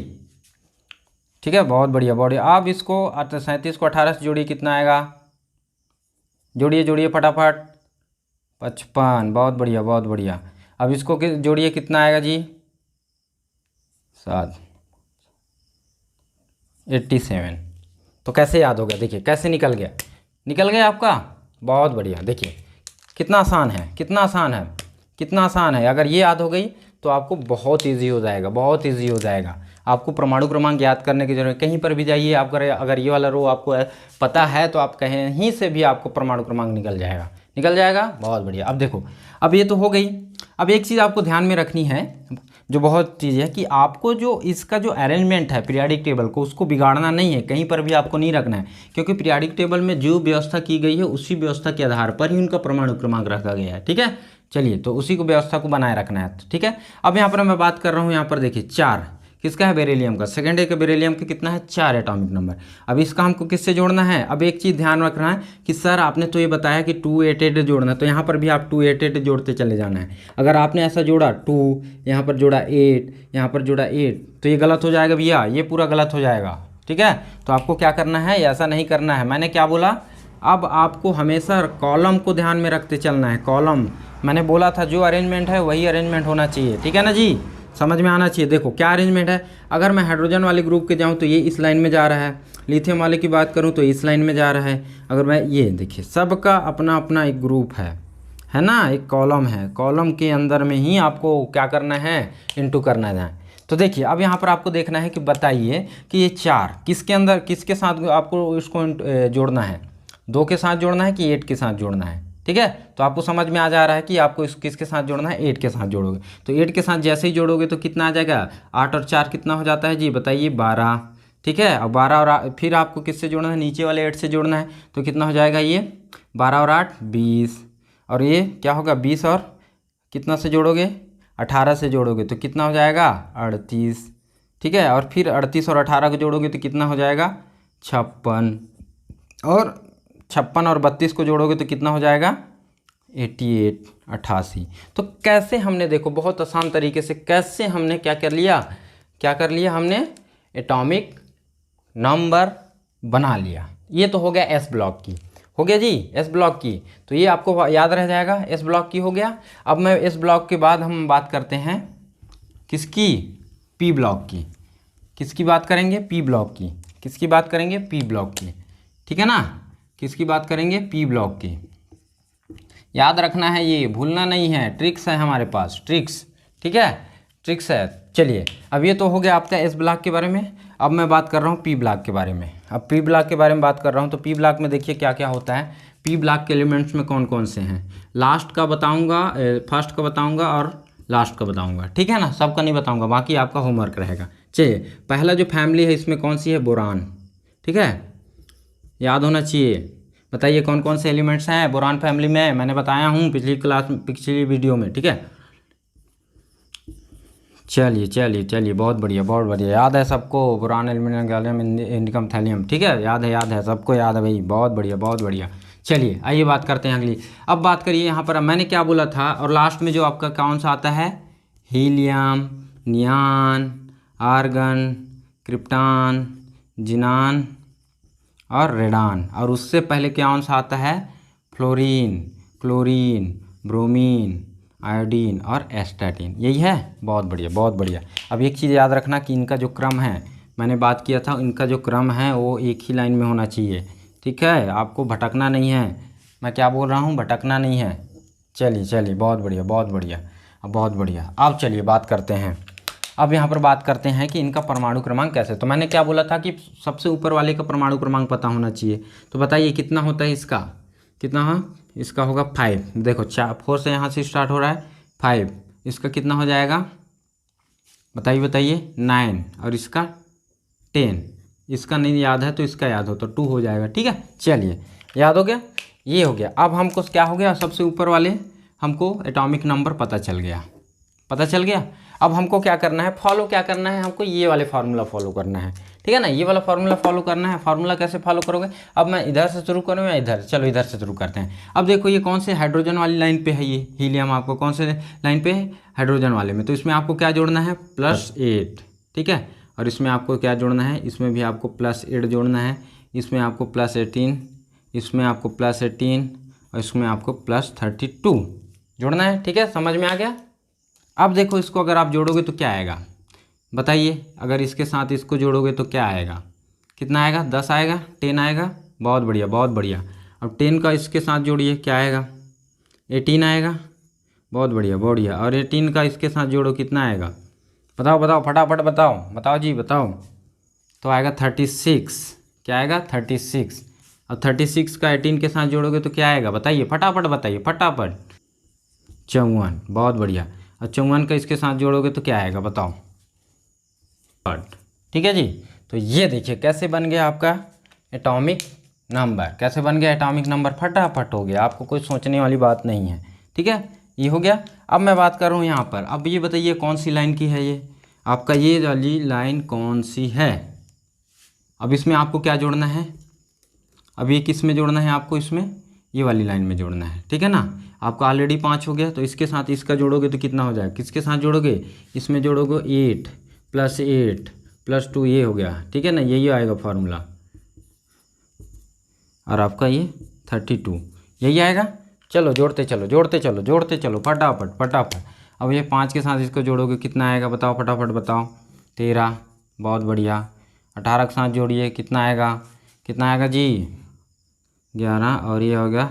ठीक है, बहुत बढ़िया। अब इसको 37 को 18 से जोड़िए, कितना आएगा, जोड़िए फटाफट, 55। बहुत बढ़िया। अब इसको जोड़िए, कितना आएगा जी, 87। तो कैसे याद हो गया, देखिए कैसे निकल गया आपका। बहुत बढ़िया, देखिए कितना आसान है। अगर ये याद हो गई तो आपको बहुत ईजी हो जाएगा, आपको परमाणु क्रमांक याद करने की जरूरत, कहीं पर भी जाइए आप, अगर ये वाला रो आपको पता है तो आप कहीं से भी आपको परमाणु क्रमांक निकल जाएगा। बहुत बढ़िया। अब देखो, अब ये तो हो गई। अब एक चीज़ आपको ध्यान में रखनी है, जो बहुत चीज़ है, कि आपको जो इसका जो अरेंजमेंट है पीरियोडिक टेबल को, उसको बिगाड़ना नहीं है, कहीं पर भी आपको नहीं रखना है, क्योंकि पीरियोडिक टेबल में जो व्यवस्था की गई है उसी व्यवस्था के आधार पर ही उनका परमाणु क्रमांक रखा गया है। ठीक है, चलिए, तो उसी को व्यवस्था को बनाए रखना है। ठीक है, अब यहाँ पर मैं बात कर रहा हूँ, यहाँ पर देखिए 4 किसका है, बेरिलियम का। सेकेंड ए का बेरिलियम का कितना है, 4 एटॉमिक नंबर। अब इसका हमको किससे जोड़ना है। अब एक चीज़ ध्यान रखना है कि सर आपने तो ये बताया कि 288 जोड़ना है, तो यहाँ पर भी आप 288 जोड़ते चले जाना है। अगर आपने ऐसा जोड़ा 2, यहाँ पर जोड़ा 8, यहाँ पर जोड़ा 8, तो ये गलत हो जाएगा भैया, ये पूरा गलत हो जाएगा। ठीक है, तो आपको क्या करना है, ऐसा नहीं करना है। मैंने क्या बोला, अब आपको हमेशा कॉलम को ध्यान में रखते चलना है। कॉलम मैंने बोला था, जो अरेंजमेंट है वही अरेंजमेंट होना चाहिए। ठीक है ना जी, समझ में आना चाहिए। देखो क्या अरेंजमेंट है, अगर मैं हाइड्रोजन वाले ग्रुप के जाऊँ तो ये इस लाइन में जा रहा है, लिथियम वाले की बात करूँ तो इस लाइन में जा रहा है। अगर मैं ये देखिए, सबका अपना अपना एक ग्रुप है ना, एक कॉलम है, कॉलम के अंदर में ही आपको क्या करना है, इनटू करना है। तो देखिए, अब यहाँ पर आपको देखना है कि बताइए कि ये 4 किसके साथ आपको इसको जोड़ना है, 2 के साथ जोड़ना है कि 8 के साथ जोड़ना है। ठीक है, तो आपको समझ में आ जा रहा है कि आपको किसके साथ जोड़ना है, 8 के साथ जोड़ोगे। तो 8 के साथ जैसे ही जोड़ोगे तो कितना आ जाएगा, 8 और 4 कितना हो जाता है जी, बताइए 12। ठीक है, अब 12 और फिर आपको किससे जोड़ना है, नीचे वाले 8 से जोड़ना है। तो कितना हो जाएगा ये, 12 और 8 20, और ये क्या होगा 20 और कितना से जोड़ोगे, 18 से जोड़ोगे तो कितना हो जाएगा 38। ठीक है, और फिर 38 और 18 को जोड़ोगे तो कितना हो जाएगा 56, और 56 और 32 को जोड़ोगे तो कितना हो जाएगा 88, 88। तो कैसे हमने, देखो बहुत आसान तरीके से कैसे हमने क्या कर लिया हमने एटॉमिक नंबर बना लिया। ये तो हो गया एस ब्लॉक की, हो गया जी एस ब्लॉक की। तो ये आपको याद रह जाएगा, एस ब्लॉक की हो गया। अब मैं एस ब्लॉक के बाद हम बात करते हैं किसकी, पी ब्लॉक की। किसकी बात करेंगे, पी ब्लॉक की। किसकी बात करेंगे, पी ब्लॉक की। ठीक है ना, किसकी बात करेंगे, पी ब्लॉक की। याद रखना है, ये भूलना नहीं है, ट्रिक्स है हमारे पास, ट्रिक्स। ठीक है, ट्रिक्स है। चलिए, अब ये तो हो गया आपका एस ब्लॉक के बारे में। अब मैं बात कर रहा हूँ पी ब्लॉक के बारे में। अब पी ब्लॉक के बारे में बात कर रहा हूँ, तो पी ब्लॉक में देखिए क्या क्या होता है। पी ब्लॉक के एलिमेंट्स में कौन कौन से हैं, लास्ट का बताऊँगा, फर्स्ट का बताऊँगा और लास्ट का बताऊँगा। ठीक है ना, सबका नहीं बताऊँगा, बाकी आपका होमवर्क रहेगा। चलिए, पहला जो फैमिली है इसमें कौन सी है, बोरान। ठीक है, याद होना चाहिए। बताइए कौन कौन से एलिमेंट्स हैं बोरान फैमिली में, मैंने बताया हूँ पिछली क्लास में, पिछली वीडियो में। ठीक है, चलिए चलिए चलिए, बहुत बढ़िया बहुत बढ़िया, याद है सबको, बोरान एल्यूमिनियम गैलियम इंडिकम थैलियम। ठीक है, याद है सबको, याद है भाई, बहुत बढ़िया बहुत बढ़िया। चलिए आइए बात करते हैं अगली। अब बात करिए यहाँ पर, मैंने क्या बोला था, और लास्ट में जो आपका कौन सा आता है, हीलियम, नियान, आर्गन, क्रिप्टान, जिनान और रेडान। और उससे पहले कौन सा आता है, फ्लोरीन, क्लोरीन, ब्रोमीन, आयोडीन और एस्टैटिन। यही है, बहुत बढ़िया बहुत बढ़िया। अब एक चीज़ याद रखना कि इनका जो क्रम है, मैंने बात किया था, इनका जो क्रम है वो एक ही लाइन में होना चाहिए। ठीक है, आपको भटकना नहीं है, मैं क्या बोल रहा हूँ, भटकना नहीं है। चलिए चलिए, बहुत बढ़िया बहुत बढ़िया, अब बहुत बढ़िया। अब चलिए बात करते हैं, अब यहाँ पर बात करते हैं कि इनका परमाणु क्रमांक कैसे। तो मैंने क्या बोला था कि सबसे ऊपर वाले का परमाणु क्रमांक पता होना चाहिए। तो बताइए कितना होता है इसका, कितना है इसका, होगा 5। देखो 4 से यहाँ से स्टार्ट हो रहा है, 5, इसका कितना हो जाएगा, बताइए बताइए, 9, और इसका 10। इसका नहीं याद है तो इसका याद हो तो 2 हो जाएगा। ठीक है, चलिए याद हो गया, ये हो गया। अब हमको क्या हो गया, सबसे ऊपर वाले हमको एटॉमिक नंबर पता चल गया, पता चल गया। अब हमको क्या करना है, फॉलो क्या करना है, हमको ये वाले फार्मूला फॉलो करना है। ठीक है ना, ये वाला फार्मूला फॉलो करना है। फार्मूला कैसे फॉलो करोगे, अब मैं इधर से शुरू करूँ या इधर, चलो इधर से शुरू करते हैं। अब देखो ये कौन से हाइड्रोजन वाली लाइन पे है, ये हीलियम आपको कौन से लाइन पे है, हाइड्रोजन वाले में। तो इसमें आपको क्या जोड़ना है, +8। ठीक है, और इसमें आपको क्या जोड़ना है, इसमें भी आपको +8 जोड़ना है, इसमें आपको +18, इसमें आपको +18 और इसमें आपको +32 जोड़ना है। ठीक है, समझ में आ गया। अब देखो इसको अगर आप जोड़ोगे तो क्या आएगा, बताइए, अगर इसके साथ इसको जोड़ोगे तो क्या आएगा, कितना आएगा, 10 आएगा, 10 आएगा, बहुत बढ़िया बहुत बढ़िया। अब 10 का इसके साथ जोड़िए, क्या आएगा, 18 आएगा, बहुत बढ़िया बढ़िया। और 18 का इसके साथ जोड़ो, कितना आएगा, बताओ बताओ फटाफट बताओ, बताओ जी बताओ, तो आएगा 36। क्या आएगा, 36। और 36 का 18 के साथ जोड़ोगे तो क्या आएगा, बताइए फटाफट बताइए फटाफट, 54, बहुत बढ़िया। और 54 का इसके साथ जोड़ोगे तो क्या आएगा, बताओ। ठीक है जी, तो ये देखिए कैसे बन गया आपका एटॉमिक नंबर, कैसे बन गया एटॉमिक नंबर, फटाफट हो गया, आपको कोई सोचने वाली बात नहीं है। ठीक है, ये हो गया। अब मैं बात कर रहा हूँ यहाँ पर, अब ये बताइए कौन सी लाइन की है ये आपका, ये वाली लाइन कौन सी है। अब इसमें आपको क्या जोड़ना है, अब ये किस में जोड़ना है आपको, इसमें ये वाली लाइन में जोड़ना है। ठीक है ना, आपका ऑलरेडी 5 हो गया, तो इसके साथ इसका जोड़ोगे तो कितना हो जाएगा, किसके साथ जोड़ोगे, इसमें जोड़ोगे 8 + 8 + 2, ये हो गया। ठीक है ना, यही आएगा फार्मूला, और आपका ये 32 यही आएगा। चलो जोड़ते चलो जोड़ते चलो जोड़ते चलो फटाफट फटाफट। अब ये 5 के साथ इसको जोड़ोगे कितना आएगा, बताओ फटाफट बताओ, 13, बहुत बढ़िया। 18 के साथ जोड़िए, कितना आएगा, कितना आएगा जी, 11, और ये हो गया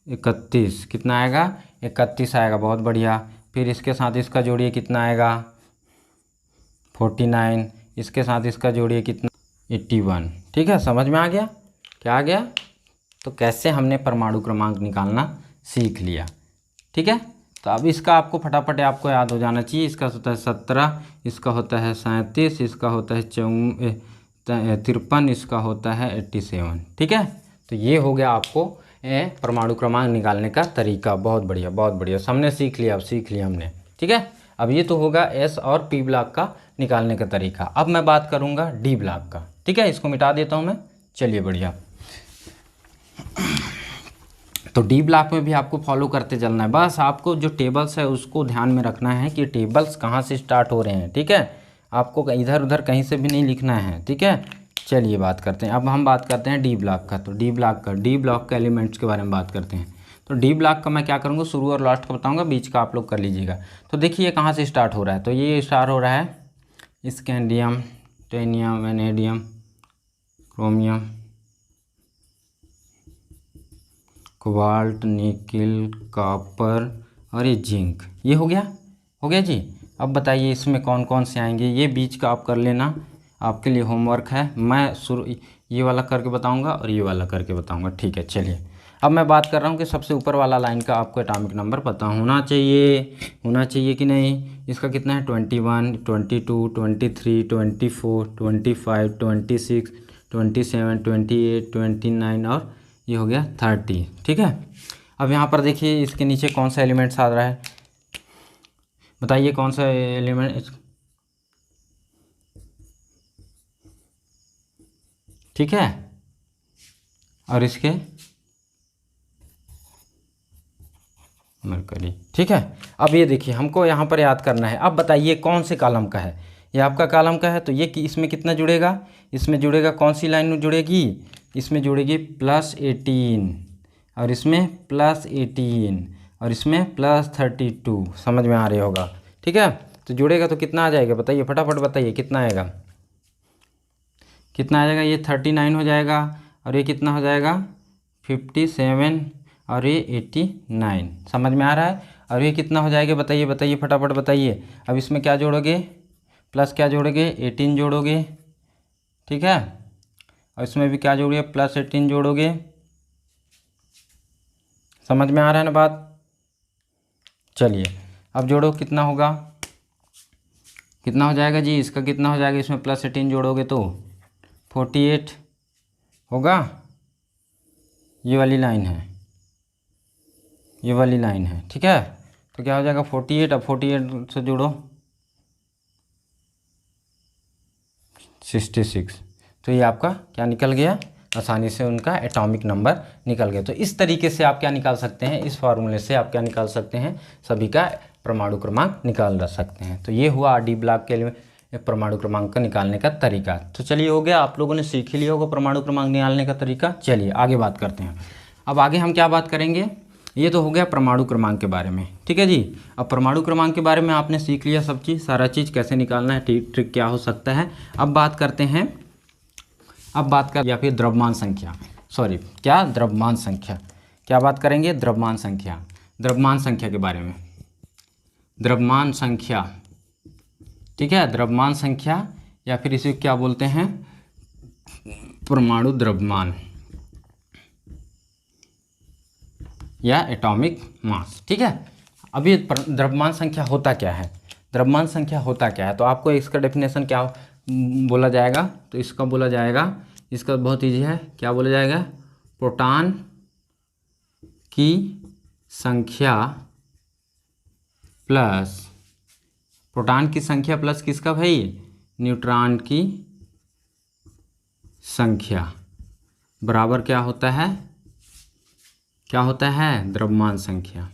31, कितना आएगा, 31 आएगा, बहुत बढ़िया। फिर इसके साथ इसका जोड़िए, कितना आएगा, 49, इसके साथ इसका जोड़िए कितना, 81। ठीक है, समझ में आ गया, क्या आ गया, तो कैसे हमने परमाणु क्रमांक निकालना सीख लिया। ठीक है, तो अब इसका आपको फटाफट आपको याद हो जाना चाहिए। इसका होता है 17, इसका होता है 37, इसका होता है 53, इसका होता है 87। ठीक है, तो ये हो गया आपको परमाणु क्रमांक निकालने का तरीका। बहुत बढ़िया, बहुत बढ़िया, हमने सीख लिया, अब सीख लिया हमने। ठीक है, अब ये तो होगा एस और पी ब्लॉक का निकालने का तरीका। अब मैं बात करूँगा डी ब्लॉक का। ठीक है, इसको मिटा देता हूँ मैं। चलिए बढ़िया, तो डी ब्लॉक में भी आपको फॉलो करते चलना है। बस आपको जो टेबल्स है उसको ध्यान में रखना है कि टेबल्स कहाँ से स्टार्ट हो रहे हैं। ठीक है, आपको इधर उधर कहीं से भी नहीं लिखना है। ठीक है, चलिए बात करते हैं। अब हम बात करते हैं डी ब्लॉक का। तो डी ब्लॉक का एलिमेंट्स के बारे में बात करते हैं। तो डी ब्लॉक का मैं क्या करूँगा, शुरू और लास्ट का बताऊँगा, बीच का आप लोग कर लीजिएगा। तो देखिए कहाँ से स्टार्ट हो रहा है। तो ये स्टार्ट हो रहा है scandium, titanium, vanadium, chromium, cobalt, nickel, copper और ये जिंक। ये हो गया जी। अब बताइए इसमें कौन कौन से आएंगे, ये बीच का आप कर लेना, आपके लिए होमवर्क है। मैं शुरू ये वाला करके बताऊंगा और ये वाला करके बताऊंगा। ठीक है, चलिए अब मैं बात कर रहा हूँ कि सबसे ऊपर वाला लाइन का आपको एटॉमिक नंबर पता होना चाहिए कि नहीं। इसका कितना है 21, 22, 23, 24, 25, 26, 27, 28, 29 और ये हो गया 30। ठीक है, अब यहाँ पर देखिए इसके नीचे कौन सा एलिमेंट्स आ रहा है, बताइए कौन सा एलिमेंट। ठीक है, और इसके मरकरी। ठीक है, अब ये देखिए हमको यहाँ पर याद करना है। अब बताइए कौन से कॉलम का है, ये आपका कॉलम का है। तो ये इसमें कितना जुड़ेगा, इसमें जुड़ेगा कौन सी लाइन जुड़ेगी, इसमें जुड़ेगी +18 और इसमें +18 और इसमें +32। समझ में आ रही होगा। ठीक है, तो जुड़ेगा तो कितना आ जाएगा बताइए, फटाफट बताइए कितना आएगा, कितना आ जाएगा। ये 39 हो जाएगा और ये कितना हो जाएगा 57 और ये 89। समझ में आ रहा है। और ये कितना हो जाएगा बताइए फटाफट बताइए। अब इसमें क्या जोड़ोगे, प्लस क्या जोड़ोगे 18 जोड़ोगे। ठीक है, और इसमें भी क्या जोड़ोगे +18 जोड़ोगे। समझ में आ रहा है ना बात। चलिए अब जोड़ो, कितना होगा, कितना हो जाएगा जी, इसका कितना हो जाएगा, इसमें +18 जोड़ोगे तो 48 होगा। ये वाली लाइन है, ये वाली लाइन है। ठीक है, तो क्या हो जाएगा 48। अब 48 से जोड़ो 66। तो ये आपका क्या निकल गया, आसानी से उनका एटॉमिक नंबर निकल गया। तो इस तरीके से आप क्या निकाल सकते हैं, इस फार्मूले से आप क्या निकाल सकते हैं, सभी का परमाणु क्रमांक निकाल सकते हैं। तो ये हुआ डी ब्लॉक के लिए परमाणु क्रमांक का निकालने का तरीका। तो चलिए हो गया, आप लोगों ने सीख ही लिया होगा परमाणु क्रमांक निकालने का तरीका। चलिए आगे बात करते हैं। अब आगे हम क्या बात करेंगे, ये तो हो गया परमाणु क्रमांक के बारे में। ठीक है जी, अब परमाणु क्रमांक के बारे में आपने सीख लिया सब चीज़, सारा चीज़ कैसे निकालना है, ट्रिक क्या हो सकता है। अब बात करते हैं, या फिर द्रव्यमान संख्या, क्या द्रव्यमान संख्या, क्या बात करेंगे, द्रव्यमान संख्या के बारे में। द्रव्यमान संख्या, ठीक है, द्रव्यमान संख्या या फिर इसे क्या बोलते हैं, परमाणु द्रव्यमान या एटॉमिक मास। ठीक है, अब ये द्रव्यमान संख्या होता क्या है, द्रव्यमान संख्या होता क्या है, तो आपको इसका डेफिनेशन क्या बोला जाएगा, तो इसका बोला जाएगा, इसका बहुत ईजी है, क्या बोला जाएगा, प्रोटॉन की संख्या प्लस, प्रोटॉन की संख्या प्लस किसका भाई, न्यूट्रॉन की संख्या बराबर क्या होता है, द्रव्यमान संख्या।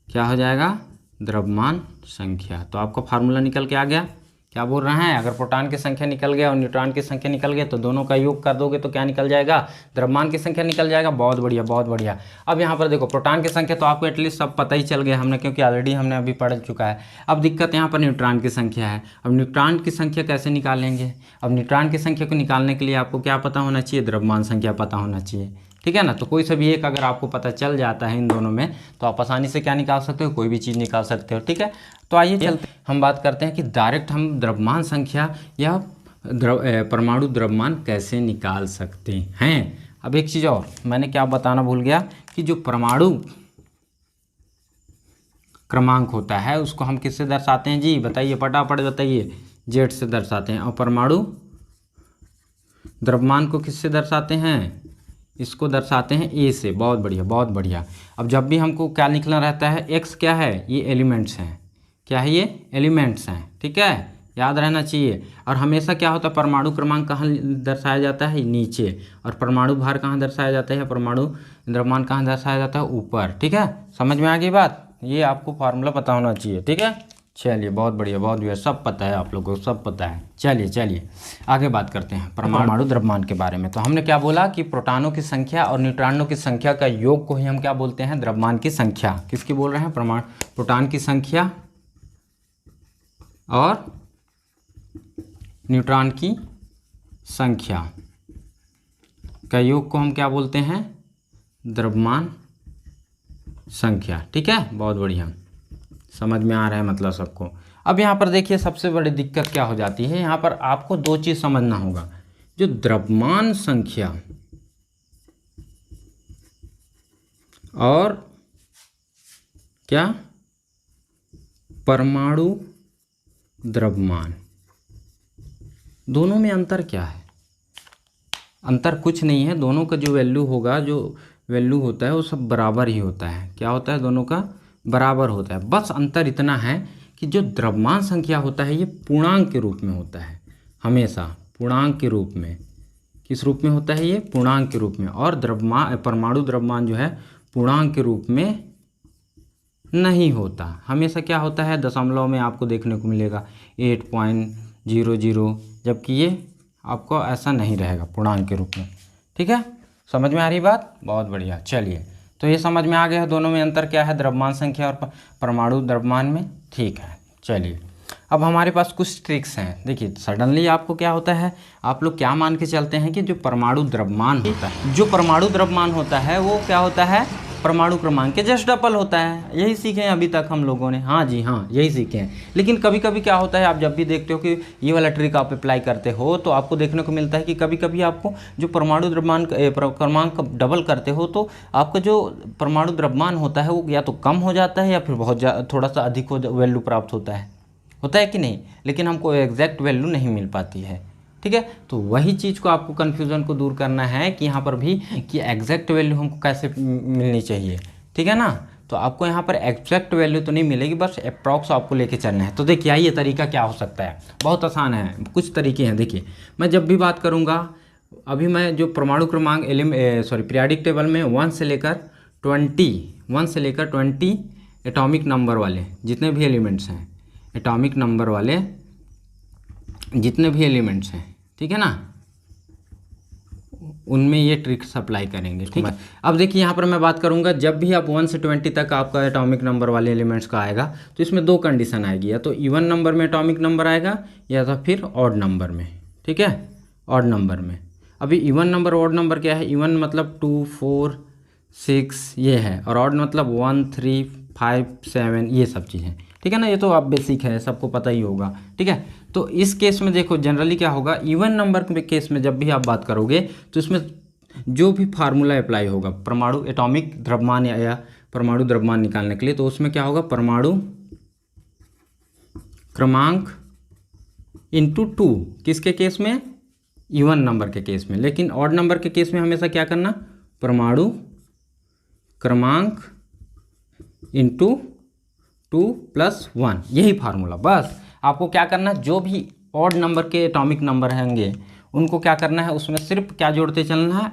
क्या हो जाएगा, द्रव्यमान संख्या। तो आपका फार्मूला निकल के आ गया। क्या बोल रहे हैं, अगर प्रोटॉन की संख्या निकल गया और न्यूट्रॉन की संख्या निकल गया तो दोनों का योग कर दोगे तो क्या निकल जाएगा, द्रव्यमान की संख्या निकल जाएगा। बहुत बढ़िया, बहुत बढ़िया। अब यहाँ पर देखो प्रोटॉन की संख्या तो आपको एटलीस्ट सब पता ही चल गया हमने, क्योंकि ऑलरेडी हमने अभी पढ़ चुका है। अब दिक्कत यहाँ पर न्यूट्रॉन की संख्या है। अब न्यूट्रॉन की संख्या कैसे निकालेंगे, अब न्यूट्रॉन की संख्या को निकालने के लिए आपको क्या पता होना चाहिए, द्रव्यमान संख्या पता होना चाहिए। ठीक है ना, तो कोई सा भी एक अगर आपको पता चल जाता है इन दोनों में तो आप आसानी से क्या निकाल सकते हो, कोई भी चीज़ निकाल सकते हो। ठीक है, तो आइए चलते हम बात करते हैं कि डायरेक्ट हम द्रव्यमान संख्या या परमाणु द्रव्यमान कैसे निकाल सकते हैं। अब एक चीज़ और मैंने क्या बताना भूल गया कि जो परमाणु क्रमांक होता है उसको हम किससे दर्शाते हैं जी, बताइए फटाफट बताइए। जेड से दर्शाते हैं। और परमाणु द्रव्यमान को किससे दर्शाते हैं, इसको दर्शाते हैं ए से। बहुत बढ़िया बहुत बढ़िया। अब जब भी हमको क्या लिखना रहता है, एक्स क्या है, ये एलिमेंट्स हैं। क्या है, ये एलिमेंट्स हैं, ठीक है, याद रहना चाहिए। और हमेशा क्या होता है, परमाणु क्रमांक कहाँ दर्शाया जाता है, नीचे। और परमाणु भार कहाँ दर्शाया जाता है, परमाणु द्रव्यमान कहाँ दर्शाया जाता है, ऊपर। ठीक है, समझ में आ गई बात। ये आपको फार्मूला पता होना चाहिए, ठीक है। चलिए बहुत बढ़िया बहुत बढ़िया, सब पता है आप लोगों को, सब पता है। चलिए आगे बात करते हैं परमाणु द्रव्यमान के बारे में। तो हमने क्या बोला कि प्रोटॉनों की संख्या और न्यूट्रॉनों की संख्या का योग को ही हम क्या बोलते हैं, द्रव्यमान की संख्या। किसकी बोल रहे हैं, प्रोटॉन की संख्या और न्यूट्रॉन की संख्या का योग को हम क्या बोलते हैं, द्रव्यमान संख्या। ठीक है, बहुत बढ़िया, समझ में आ रहा है मतलब सबको। अब यहाँ पर देखिए सबसे बड़ी दिक्कत क्या हो जाती है, यहाँ पर आपको दो चीज़ समझना होगा। जो द्रव्यमान संख्या और क्या, परमाणु द्रव्यमान, दोनों में अंतर क्या है। अंतर कुछ नहीं है, दोनों का जो वैल्यू होगा, जो वैल्यू होता है वो सब बराबर ही होता है। क्या होता है, दोनों का बराबर होता है। बस अंतर इतना है कि जो द्रव्यमान संख्या होता है ये पूर्णांक के रूप में होता है, हमेशा पूर्णांक के रूप में। किस रूप में होता है, ये पूर्णांक के रूप में। और परमाणु द्रव्यमान जो है पूर्णांक के रूप में नहीं होता, हमेशा क्या होता है, दशमलव में आपको देखने को मिलेगा 8.00, जबकि ये आपको ऐसा नहीं रहेगा पूर्णांक के रूप में। ठीक है, समझ में आ रही बात, बहुत बढ़िया। चलिए, तो ये समझ में आ गया है दोनों में अंतर क्या है, द्रव्यमान संख्या और परमाणु द्रव्यमान में। ठीक है, चलिए अब हमारे पास कुछ ट्रिक्स हैं। देखिए सडनली आपको क्या होता है, आप लोग क्या मान के चलते हैं कि जो परमाणु द्रव्यमान होता है, जो परमाणु द्रव्यमान होता है वो क्या होता है, परमाणु क्रमांक के जस्ट डबल होता है। यही सीखे हैं अभी तक हम लोगों ने, हाँ जी हाँ, यही सीखे हैं। लेकिन कभी कभी क्या होता है, आप जब भी देखते हो कि ये वाला ट्रिक आप अप्लाई करते हो तो आपको देखने को मिलता है कि कभी कभी आपको जो परमाणु द्रव्यमान क्रमांक डबल करते हो तो आपका जो परमाणु द्रव्यमान होता है वो या तो कम हो जाता है या फिर बहुत थोड़ा सा अधिक वैल्यू प्राप्त होता है कि नहीं, लेकिन हमको एग्जैक्ट वैल्यू नहीं मिल पाती है। ठीक है, तो वही चीज़ को आपको कन्फ्यूज़न को दूर करना है कि यहाँ पर भी कि एग्जैक्ट वैल्यू हमको कैसे मिलनी चाहिए। ठीक है ना, तो आपको यहाँ पर एग्जैक्ट वैल्यू तो नहीं मिलेगी, बस अप्रॉक्स आपको लेके चलना है। तो देखिए ये तरीका क्या हो सकता है, बहुत आसान है, कुछ तरीके हैं। देखिए मैं जब भी बात करूँगा, अभी मैं जो परमाणु क्रमांक पीरियाडिक टेबल में 1 से लेकर 20 एटॉमिक नंबर वाले जितने भी एलिमेंट्स हैं, एटॉमिक नंबर वाले जितने भी एलिमेंट्स हैं, ठीक है ना, उनमें ये ट्रिक्स अप्लाई करेंगे। ठीक है, अब देखिए यहाँ पर मैं बात करूँगा, जब भी आप 1 से 20 तक आपका एटॉमिक नंबर वाले एलिमेंट्स का आएगा तो इसमें दो कंडीशन आएगी, या तो इवन नंबर में एटॉमिक नंबर आएगा या तो फिर ऑड नंबर में। ठीक है, ऑड नंबर में। अभी इवन नंबर ऑड नंबर क्या है, इवन मतलब 2, 4, 6 ये है, और ऑड मतलब 1, 3, 5, 7 ये सब चीज़ें। ठीक है ना, ये तो आप बेसिक है, सबको पता ही होगा। ठीक है, तो इस केस में देखो जनरली क्या होगा, इवन नंबर के केस में जब भी आप बात करोगे तो इसमें जो भी फार्मूला अप्लाई होगा परमाणु एटॉमिक द्रव्यमान या परमाणु द्रव्यमान निकालने के लिए, तो उसमें क्या होगा, परमाणु क्रमांक इंटू 2, किसके केस में, इवन नंबर के केस में। लेकिन ऑड नंबर के केस में हमेशा क्या करना, परमाणु क्रमांक इंटू 2 + 1, यही फार्मूला। बस आपको क्या करना है, जो भी ऑड नंबर के एटॉमिक नंबर होंगे उनको क्या करना है, उसमें सिर्फ क्या जोड़ते चलना है,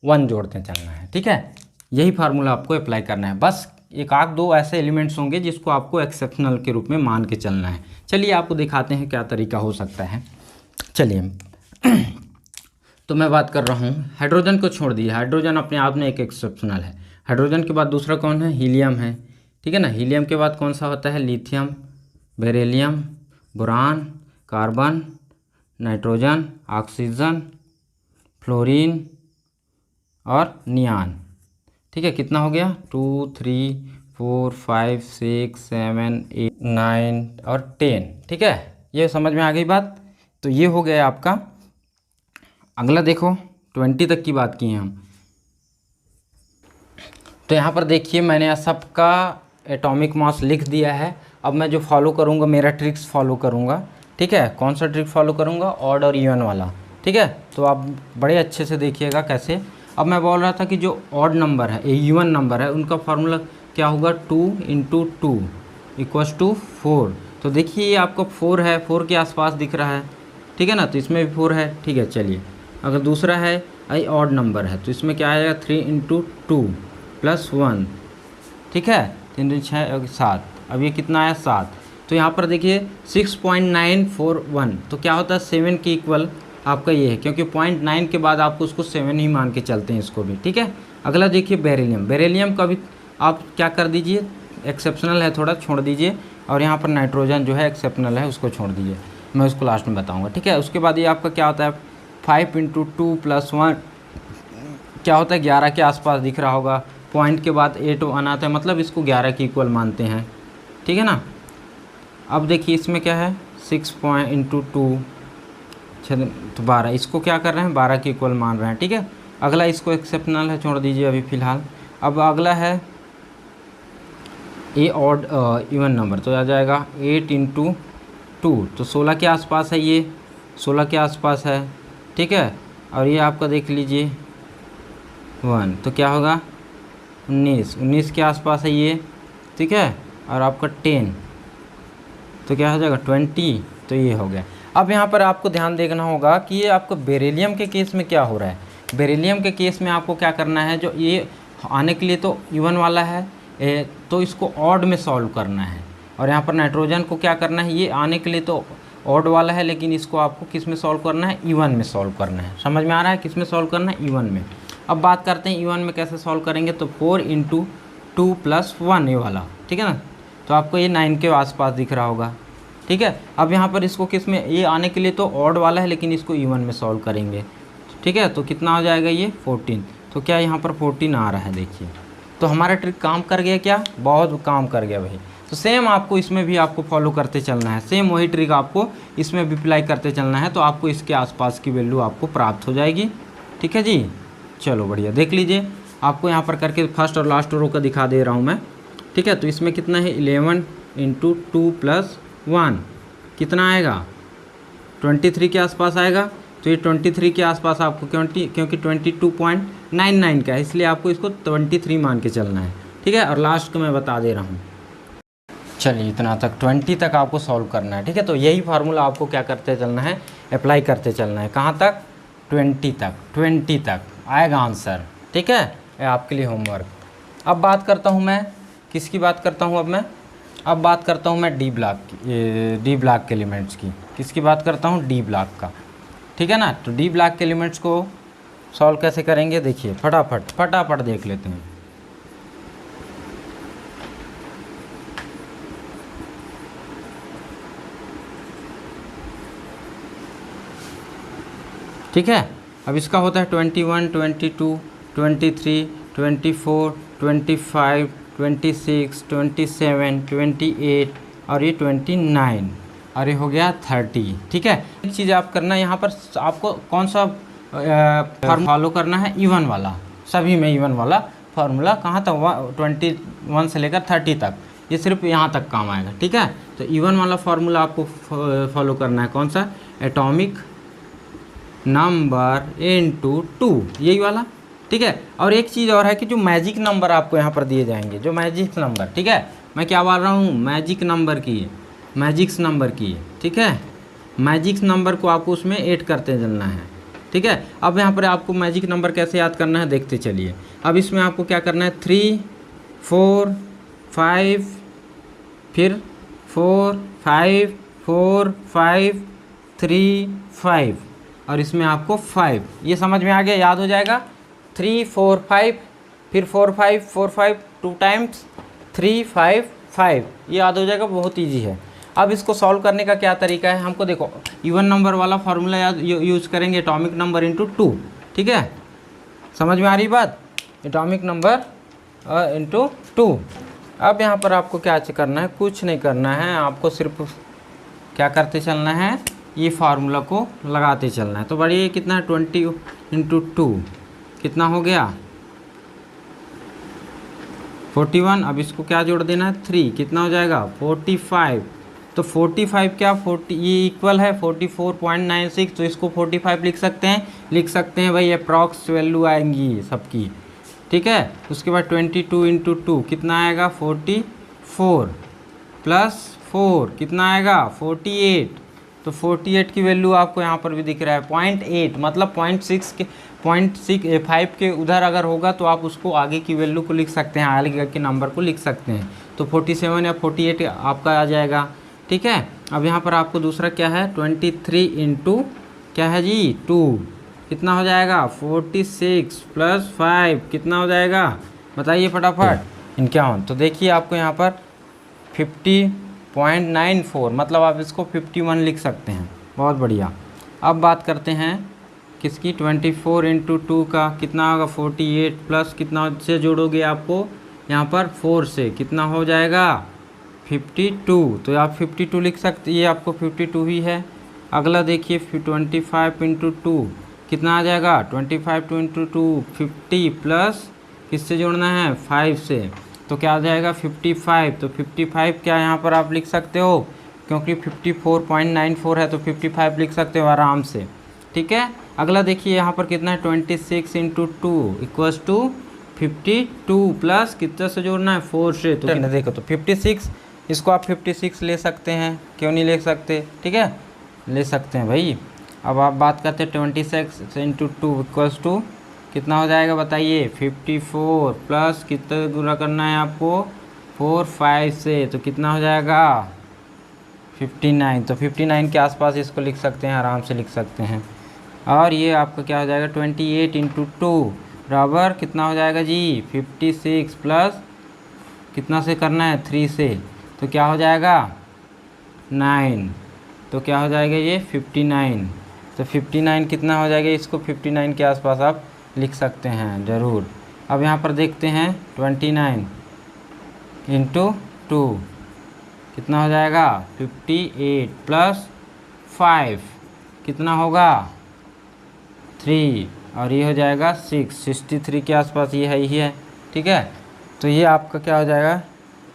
1 जोड़ते चलना है। ठीक है, यही फार्मूला आपको अप्लाई करना है। बस एक आध दो ऐसे एलिमेंट्स होंगे जिसको आपको एक्सेप्शनल के रूप में मान के चलना है। चलिए आपको दिखाते हैं क्या तरीका हो सकता है। चलिए तो मैं बात कर रहा हूँ, हाइड्रोजन को छोड़ दिया, हाइड्रोजन अपने आप में एक एक्सेप्शनल है। हाइड्रोजन के बाद दूसरा कौन है, हीलियम है। ठीक है ना, हीलियम के बाद कौन सा होता है, lithium, beryllium, boron, carbon, nitrogen, oxygen, fluorine और नियान। ठीक है, कितना हो गया, 2, 3, 4, 5, 6, 7, 8, 9 और 10। ठीक है, ये समझ में आ गई बात। तो ये हो गया आपका। अगला देखो 20 तक की बात किए हम। तो यहाँ पर देखिए मैंने सबका एटॉमिक मास लिख दिया है। अब मैं जो फॉलो करूँगा, मेरा ट्रिक्स फॉलो करूँगा, ठीक है। कौन सा ट्रिक फॉलो करूँगा? ऑड और इवन वाला, ठीक है। तो आप बड़े अच्छे से देखिएगा कैसे। अब मैं बोल रहा था कि जो ऑड नंबर है, इवन नंबर है, उनका फार्मूला क्या होगा? 2 × 2 = 4। तो देखिए ये आपको 4 है, 4 के आसपास दिख रहा है, ठीक है ना। तो इसमें भी 4 है, ठीक है। चलिए अगर दूसरा है आई ऑड नंबर है तो इसमें क्या आएगा? 3 × 2 + 1, ठीक है। 3 × 6 7। अब ये कितना आया? 7। तो यहाँ पर देखिए 6.941, तो क्या होता है? 7 के इक्वल आपका ये है, क्योंकि 0.9 के बाद आपको उसको 7 ही मान के चलते हैं इसको भी, ठीक है। अगला देखिए बेरिलियम। बेरिलियम का भी आप क्या कर दीजिए, एक्सेप्शनल है थोड़ा, छोड़ दीजिए। और यहाँ पर नाइट्रोजन जो है एक्सेप्शनल है, उसको छोड़ दीजिए, मैं उसको लास्ट में बताऊँगा, ठीक है। उसके बाद ये आपका क्या होता है? 5 × 2 + 1 क्या होता है? 11 के आसपास दिख रहा होगा। पॉइंट के बाद 8 1 आता है, मतलब इसको 11 के इक्वल मानते हैं, ठीक है ना। अब देखिए इसमें क्या है? 6 × 2 तो 12, इसको क्या कर रहे हैं? 12 के इक्वल मान रहे हैं, ठीक है। अगला इसको एक्सेप्शनल है, छोड़ दीजिए अभी फ़िलहाल। अब अगला है ए ऑड इवन नंबर, तो आ जाएगा 8 × 2, तो 16 के आसपास है, ये 16 के आसपास है, ठीक है। और ये आपका देख लीजिए 1, तो क्या होगा? 19 के आसपास है ये, ठीक है। और आपका 10, तो क्या हो जाएगा? 20, तो ये हो गया। अब यहाँ पर आपको ध्यान देखना होगा कि ये आपको बेरिलियम के केस में क्या हो रहा है। बेरिलियम के केस में आपको क्या करना है, जो ये आने के लिए तो इवन वाला है, तो इसको ऑड में सॉल्व करना है। और यहाँ पर नाइट्रोजन को क्या करना है? ये आने के लिए तो ऑड वाला है, लेकिन इसको आपको किस में सॉल्व करना है? इवन में सॉल्व करना है। समझ में आ रहा है? किस में सॉल्व करना है? इवन में। अब बात करते हैं इवन में कैसे सॉल्व करेंगे। तो 4 × 2 + 1 ये वाला, ठीक है ना। तो आपको ये 9 के आसपास दिख रहा होगा, ठीक है। अब यहाँ पर इसको किस में, ये आने के लिए तो ऑड वाला है, लेकिन इसको इवन में सॉल्व करेंगे, ठीक है। तो कितना हो जाएगा? ये 14। तो क्या यहाँ पर 14 आ रहा है? देखिए, तो हमारा ट्रिक काम कर गया क्या? बहुत काम कर गया भाई। तो सेम आपको इसमें भी आपको फॉलो करते चलना है, सेम वही ट्रिक आपको इसमें भी अप्लाई करते चलना है। तो आपको इसके आसपास की वैल्यू आपको प्राप्त हो जाएगी, ठीक है जी। चलो बढ़िया, देख लीजिए आपको यहाँ पर करके फर्स्ट और लास्ट रो का दिखा दे रहा हूँ मैं, ठीक है। तो इसमें कितना है? 11 × 2 + 1 कितना आएगा? 23 के आसपास आएगा। तो ये 23 के आसपास आपको क्योंकि 22.99 का है, इसलिए आपको इसको 23 मान के चलना है, ठीक है। और लास्ट को मैं बता दे रहा हूँ। चलिए इतना तक 20 तक आपको सॉल्व करना है, ठीक है। तो यही फार्मूला आपको क्या करते चलना है? अप्लाई करते चलना है। कहाँ तक? 20 तक आएगा आंसर, ठीक है। ये आपके लिए होमवर्क। अब बात करता हूँ मैं, किसकी बात करता हूँ? अब बात करता हूँ मैं डी ब्लॉक के एलिमेंट्स की। किसकी बात करता हूँ? डी ब्लॉक का, ठीक है ना। तो डी ब्लॉक के एलिमेंट्स को सॉल्व कैसे करेंगे? देखिए फटाफट देख लेते हैं। ठीक है। अब इसका होता है 21, 22, 23, 24, 25, 26, 27, 28 और ये 29 और ये हो गया 30, ठीक है। एक चीज़ आप करना है यहाँ पर, आपको कौन सा फॉलो करना है? इवन वाला, सभी में इवन वाला फार्मूला। कहाँ तक? 21 से लेकर 30 तक, ये सिर्फ यहाँ तक काम आएगा, ठीक है। तो इवन वाला फार्मूला आपको फॉलो करना है। कौन सा? एटॉमिक नंबर × 2, यही वाला, ठीक है। और एक चीज़ और है कि जो मैजिक नंबर आपको यहाँ पर दिए जाएंगे, जो मैजिक नंबर, ठीक है। मैं क्या बोल रहा हूँ? मैजिक्स नंबर की, ठीक है। मैजिक्स नंबर को आपको उसमें ऐड करते चलना है, ठीक है। अब यहाँ पर आपको मैजिक नंबर कैसे याद करना है देखते चलिए। अब इसमें आपको क्या करना है? 3, 4, 5, फिर 4, 5, 4, 5, 3, 5 और इसमें आपको 5, ये समझ में आ गया? याद हो जाएगा। 3, 4, 5, फिर 4, 5, 4, 5 2 टाइम्स 3, 5, 5, ये याद हो जाएगा। बहुत ईजी है। अब इसको सॉल्व करने का क्या तरीका है? हमको देखो इवन नंबर वाला फार्मूला यूज़ करेंगे, एटॉमिक नंबर × 2, ठीक है। समझ में आ रही बात? Atomic number × 2। अब यहाँ पर आपको क्या करना है? कुछ नहीं करना है, आपको सिर्फ क्या करते चलना है? ये फार्मूला को लगाते चलना है। तो बढ़िए कितना है 20 × 2 कितना हो गया 41। अब इसको क्या जोड़ देना है 3 कितना हो जाएगा 45। तो 45 क्या 40 ये इक्वल है 44.96 तो इसको 45 लिख सकते हैं भाई। अप्रॉक्स वैल्यू आएंगी सबकी, ठीक है। उसके बाद 22 × 2 कितना आएगा 44 प्लस 4 कितना आएगा 48। तो 48 की वैल्यू आपको यहाँ पर भी दिख रहा है 0.8 मतलब 0.5 के उधर अगर होगा तो आप उसको आगे की वैल्यू को लिख सकते हैं, आगे के नंबर को लिख सकते हैं। तो 47 या 48 आपका आ जाएगा, ठीक है। अब यहाँ पर आपको दूसरा क्या है 23 × क्या है जी 2 कितना हो जाएगा 46 प्लस 5 कितना हो जाएगा बताइए फटाफट 51। तो देखिए आपको यहाँ पर 50.94 मतलब आप इसको 51 लिख सकते हैं। बहुत बढ़िया। अब बात करते हैं किसकी 24 × 2 का कितना होगा 48 प्लस कितना से जोड़ोगे आपको यहाँ पर 4 से कितना हो जाएगा 52। तो आप 52 लिख सकते, ये आपको 52 ही है। अगला देखिए 25 × 2 कितना आ जाएगा 25 × 2 50 प्लस किससे जोड़ना है 5 से तो क्या आ जाएगा 55। तो 55 क्या यहाँ पर आप लिख सकते हो क्योंकि 54.94 है तो 55 लिख सकते हो आराम से, ठीक है। अगला देखिए यहाँ पर कितना है 26 × 2 इक्वल्स टू 52 प्लस कितना से जोड़ना है 4 से। तो देखो तो 56 इसको आप 56 ले सकते हैं, क्यों नहीं ले सकते, ठीक है ले सकते हैं भाई। अब आप बात करते हैं 26 × 2 इक्वल्स टू कितना हो जाएगा बताइए 54 प्लस कितना गुणा करना है आपको 4 5 से तो कितना हो जाएगा 59। तो 59 के आसपास इसको लिख सकते हैं, आराम से लिख सकते हैं। और ये आपका क्या हो जाएगा 28 × 2 बराबर कितना हो जाएगा जी 56 प्लस कितना से करना है 3 से तो क्या हो जाएगा 9। तो क्या हो जाएगा ये 59। तो 59 कितना हो जाएगा, इसको 59 के आसपास आप लिख सकते हैं ज़रूर। अब यहाँ पर देखते हैं 29 × 2 कितना हो जाएगा 58 प्लस 5 कितना होगा 3 और ये हो जाएगा 63 के आसपास ये है ही है, ठीक है। तो ये आपका क्या हो जाएगा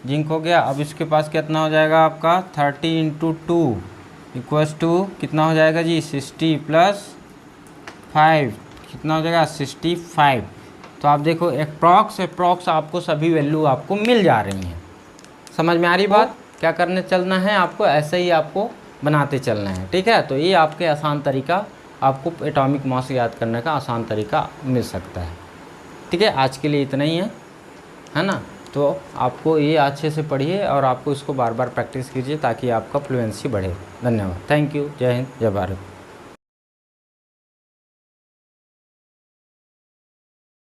जिंक हो गया। अब इसके पास कितना हो जाएगा आपका 30 × 2 इक्वल्स टू कितना हो जाएगा जी 60 प्लस 5 कितना हो जाएगा 65। तो आप देखो अप्रॉक्स आपको सभी वैल्यू आपको मिल जा रही हैं। समझ में आ रही बात। क्या करने चलना है आपको, ऐसे ही आपको बनाते चलना है, ठीक है। तो ये आपके आसान तरीका, आपको एटॉमिक मास याद करने का आसान तरीका मिल सकता है, ठीक है। आज के लिए इतना ही है ना। तो आपको ये अच्छे से पढ़िए और आपको इसको बार बार प्रैक्टिस कीजिए ताकि आपका फ्लुएंसी बढ़े। धन्यवाद। Thank you. जय हिंद, जय भारत।